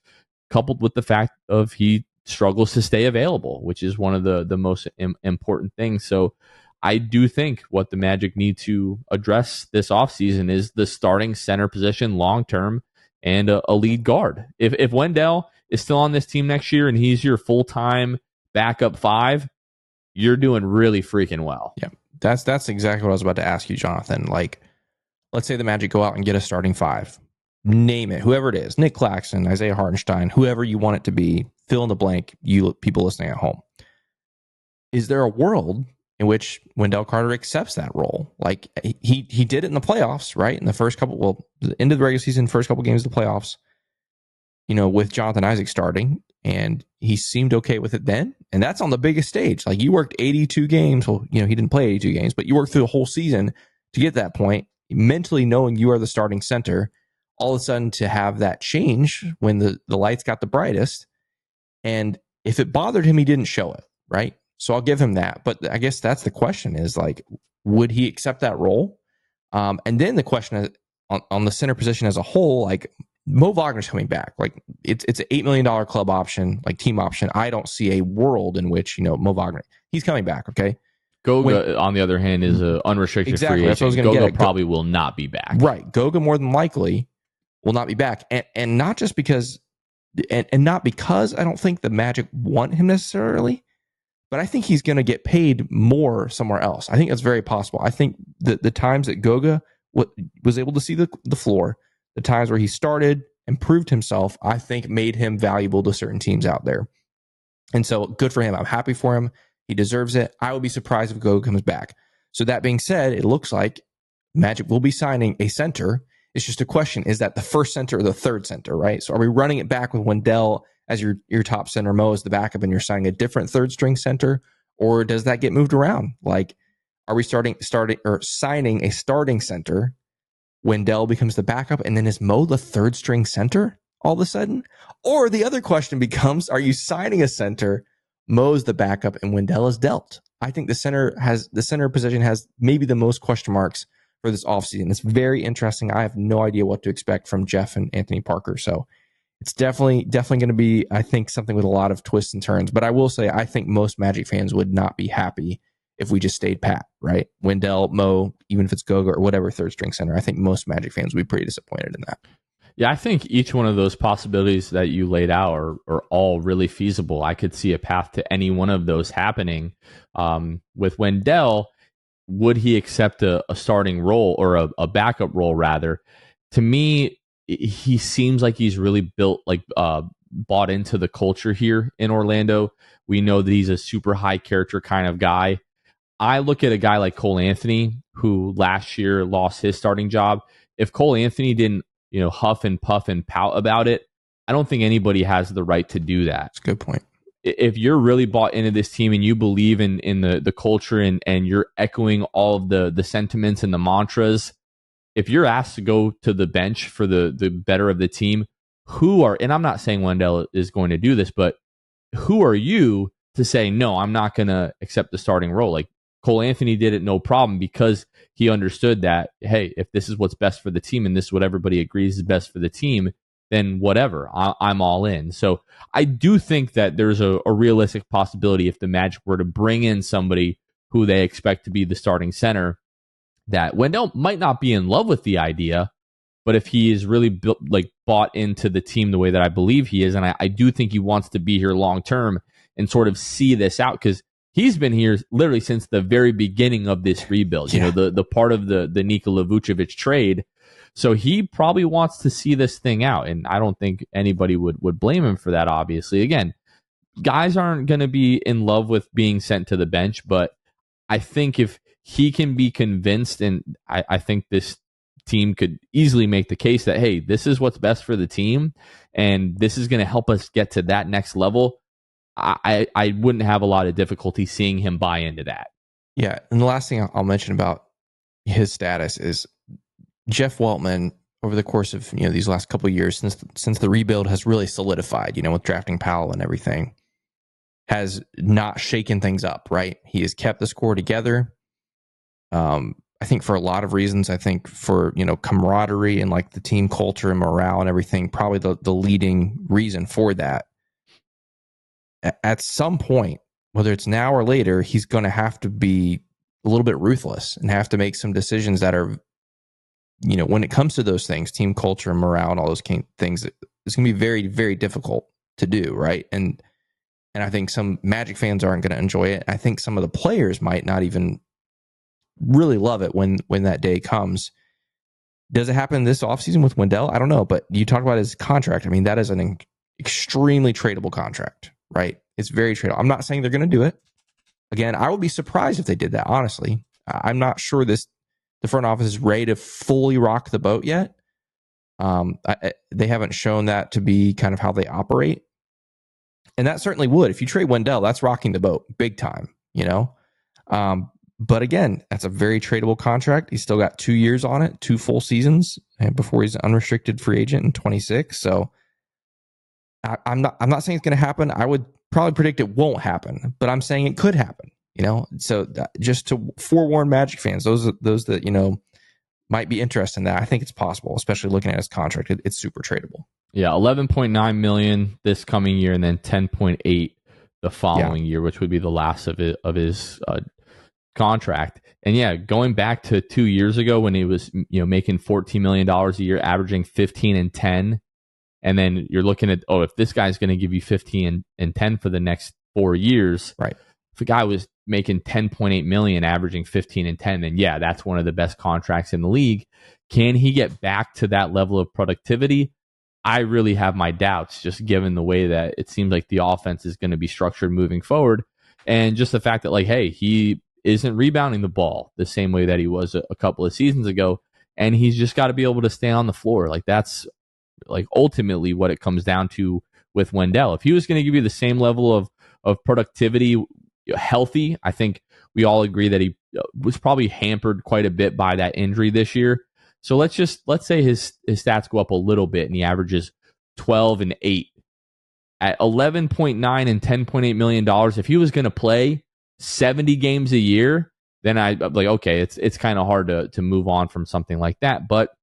coupled with the fact of he struggles to stay available, which is one of the most important things. So I do think what the Magic need to address this offseason is the starting center position long-term and a lead guard. If Wendell is still on this team next year and he's your full-time backup 5, you're doing really freaking well. Yeah, that's exactly what I was about to ask you, Jonathan. Like, let's say the Magic go out and get a starting 5. Name it, whoever it is, Nick Claxton, Isaiah Hartenstein, whoever you want it to be, fill in the blank, you people listening at home. Is there a world in which Wendell Carter accepts that role? Like, he did it in the playoffs, right? In the first couple, the end of the regular season, first couple games of the playoffs, with Jonathan Isaac starting, and he seemed okay with it then. And that's on the biggest stage. Like, you worked 82 games. Well, he didn't play 82 games, but you worked through the whole season to get that point, mentally knowing you are the starting center. All of a sudden to have that change when the lights got the brightest. And if it bothered him, he didn't show it, right? So I'll give him that. But I guess that's the question is, like, would he accept that role? And then the question is, on the center position as a whole, like, Mo Wagner's coming back. Like, it's an $8 million club option, like team option. I don't see a world in which, Mo Wagner, he's coming back, okay? Goga, on the other hand, is an unrestricted free agent. That's what I was going to get. Goga probably will not be back. Right. Goga more than likely will not be back. And not just because, and not because I don't think the Magic want him necessarily, but I think he's going to get paid more somewhere else. I think that's very possible. I think the times that Goga was able to see the floor, the times where he started and proved himself, I think made him valuable to certain teams out there. And so good for him. I'm happy for him. He deserves it. I would be surprised if Goga comes back. So that being said, it looks like Magic will be signing a center. It's just a question, is that the first center or the third center, right? So are we running it back with Wendell as your top center, Mo as the backup, and you're signing a different third string center? Or does that get moved around? Like, are we signing a starting center? Wendell becomes the backup, and then is Mo the third string center all of a sudden? Or the other question becomes, are you signing a center, Mo's the backup, and Wendell is dealt? I think the center position has maybe the most question marks for this offseason. It's very interesting. I have no idea what to expect from Jeff and Anthony Parker. So it's definitely going to be, I think, something with a lot of twists and turns. But I will say, I think most Magic fans would not be happy if we just stayed pat, right? Wendell, Mo, even if it's Goga or whatever third string center, I think most Magic fans would be pretty disappointed in that. Yeah, I think each one of those possibilities that you laid out are all really feasible. I could see a path to any one of those happening. With Wendell, would he accept a starting role or a backup role rather? To me, he seems like he's really bought into the culture here in Orlando. We know that he's a super high character kind of guy. I look at a guy like Cole Anthony, who last year lost his starting job. If Cole Anthony didn't, huff and puff and pout about it, I don't think anybody has the right to do that. That's a good point. If you're really bought into this team and you believe in the culture and you're echoing all of the sentiments and the mantras, if you're asked to go to the bench for the better of the team, and I'm not saying Wendell is going to do this, but who are you to say, no, I'm not going to accept the starting role? Like, Cole Anthony did it no problem because he understood that, hey, if this is what's best for the team and this is what everybody agrees is best for the team, then whatever, I'm all in. So I do think that there's a realistic possibility if the Magic were to bring in somebody who they expect to be the starting center, that Wendell might not be in love with the idea, but if he is really bought into the team the way that I believe he is, and I do think he wants to be here long term and sort of see this out, because he's been here literally since the very beginning of this rebuild, you know, the part of the Nikola Vucevic trade. So he probably wants to see this thing out. And I don't think anybody would blame him for that, obviously. Again, guys aren't going to be in love with being sent to the bench, but I think if he can be convinced, and I think this team could easily make the case that, hey, this is what's best for the team, and this is going to help us get to that next level, I wouldn't have a lot of difficulty seeing him buy into that. Yeah, and the last thing I'll mention about his status is Jeff Weltman, over the course of these last couple of years, since the rebuild has really solidified, with drafting Paolo and everything, has not shaken things up, right? He has kept the score together. I think for a lot of reasons. I think for camaraderie and like the team culture and morale and everything, probably the leading reason for that. At some point, whether it's now or later, he's going to have to be a little bit ruthless and have to make some decisions that are, when it comes to those things, team culture and morale and all those things, it's going to be very, very difficult to do, right? And I think some Magic fans aren't going to enjoy it. I think some of the players might not even really love it when that day comes. Does it happen this offseason with Wendell? I don't know, but you talk about his contract. I mean, that is an extremely tradable contract, right? It's very tradable. I'm not saying they're going to do it. Again, I would be surprised if they did that, honestly. I'm not sure the front office is ready to fully rock the boat yet. They haven't shown that to be kind of how they operate. And that certainly would. If you trade Wendell, that's rocking the boat big time, But again, that's a very tradable contract. He's still got 2 years on it, 2 full seasons, and before he's an unrestricted free agent in 26. So I'm not saying it's going to happen. I would probably predict it won't happen, but I'm saying it could happen. So just to forewarn Magic fans, those that might be interested in that, I think it's possible, especially looking at his contract. It's super tradable. Yeah, $11.9 million this coming year, and then $10.8 the following year, which would be the last of his contract. And yeah, going back to 2 years ago when he was making $14 million a year, averaging 15 and 10, and then you're looking at, if this guy's going to give you 15 and 10 for the next 4 years, right? If a guy was making 10.8 million, averaging 15 and 10, then yeah, that's one of the best contracts in the league. Can he get back to that level of productivity? I really have my doubts, just given the way that it seems like the offense is going to be structured moving forward, and just the fact that he isn't rebounding the ball the same way that he was a couple of seasons ago, and he's just got to be able to stay on the floor. That's ultimately what it comes down to with Wendell. If he was going to give you the same level of productivity, healthy, I think we all agree that he was probably hampered quite a bit by that injury this year. So let's say his stats go up a little bit and he averages 12 and 8 at 11.9 and $10.8 million. If he was going to play 70 games a year, then I'm like, okay, it's kind of hard to move on from something like that. But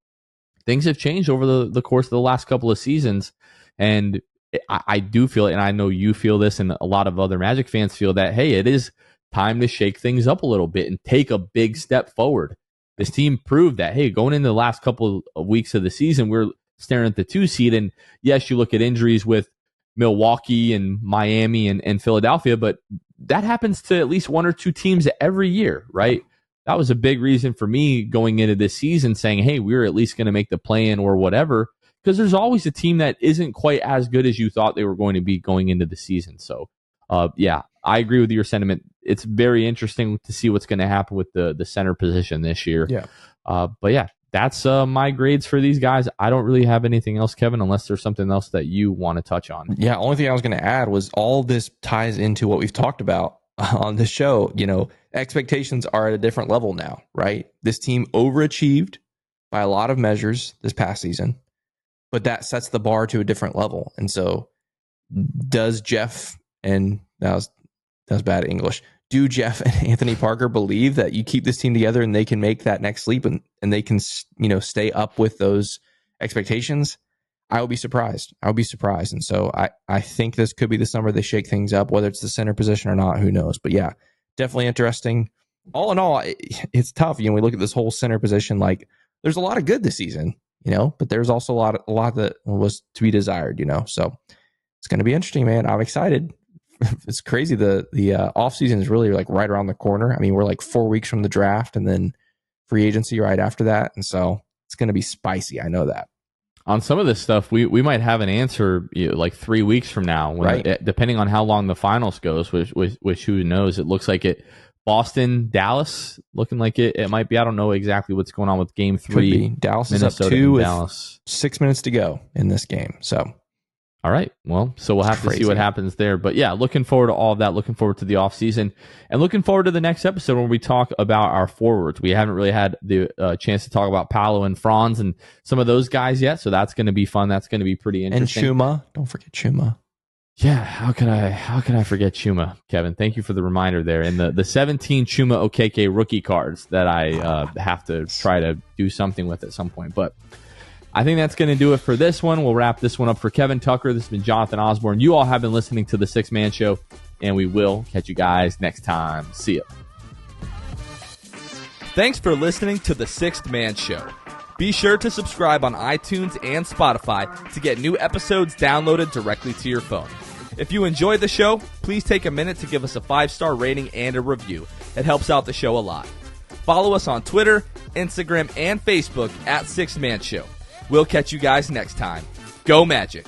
things have changed over the course of the last couple of seasons, and I do feel it, and I know you feel this, and a lot of other Magic fans feel that, hey, it is time to shake things up a little bit and take a big step forward. This team proved that, hey, going into the last couple of weeks of the season, we're staring at the 2 seed, and yes, you look at injuries with Milwaukee and Miami and Philadelphia, but that happens to at least 1 or 2 teams every year, right? That was a big reason for me going into this season saying, hey, we're at least going to make the play-in or whatever, because there's always a team that isn't quite as good as you thought they were going to be going into the season. So, yeah, I agree with your sentiment. It's very interesting to see what's going to happen with the center position this year. Yeah. But yeah, that's my grades for these guys. I don't really have anything else, Kevin, unless there's something else that you want to touch on. Yeah, only thing I was going to add was all this ties into what we've talked about on the show. Expectations are at a different level now, right? This team overachieved by a lot of measures this past season, but that sets the bar to a different level. And so does Jeff, and that was bad English, do Jeff and Anthony Parker believe that you keep this team together and they can make that next leap and they can, stay up with those expectations? I would be surprised. And so I think this could be the summer they shake things up, whether it's the center position or not, who knows? But yeah, definitely interesting. All in all, it's tough. We look at this whole center position, like there's a lot of good this season, but there's also a lot that was to be desired, so it's going to be interesting, man. I'm excited. It's crazy. The offseason is really like right around the corner. I mean, we're like 4 weeks from the draft and then free agency right after that. And so it's going to be spicy. I know that. On some of this stuff, we might have an answer like 3 weeks from now, right? Depending on how long the finals goes, which who knows? It looks like it. Boston, Dallas, looking like it might be. I don't know exactly what's going on with Game 3. Dallas Minnesota is up 2 with Dallas. 6 minutes to go in this game. So, all right. Well, so we'll have to see what happens there. But yeah, looking forward to all of that. Looking forward to the offseason and looking forward to the next episode when we talk about our forwards. We haven't really had the chance to talk about Paolo and Franz and some of those guys yet. So that's going to be fun. That's going to be pretty interesting. And Chuma. Don't forget Chuma. Yeah, how could I forget Chuma, Kevin? Thank you for the reminder there. And the 17 Chuma Okeke rookie cards that I have to try to do something with at some point. But I think that's going to do it for this one. We'll wrap this one up for Kevin Tucker. This has been Jonathan Osborne. You all have been listening to the Sixth Man Show, and we will catch you guys next time. See ya. Thanks for listening to the Sixth Man Show. Be sure to subscribe on iTunes and Spotify to get new episodes downloaded directly to your phone. If you enjoyed the show, please take a minute to give us a 5-star rating and a review. It helps out the show a lot. Follow us on Twitter, Instagram, and Facebook at Sixth Man Show. We'll catch you guys next time. Go Magic!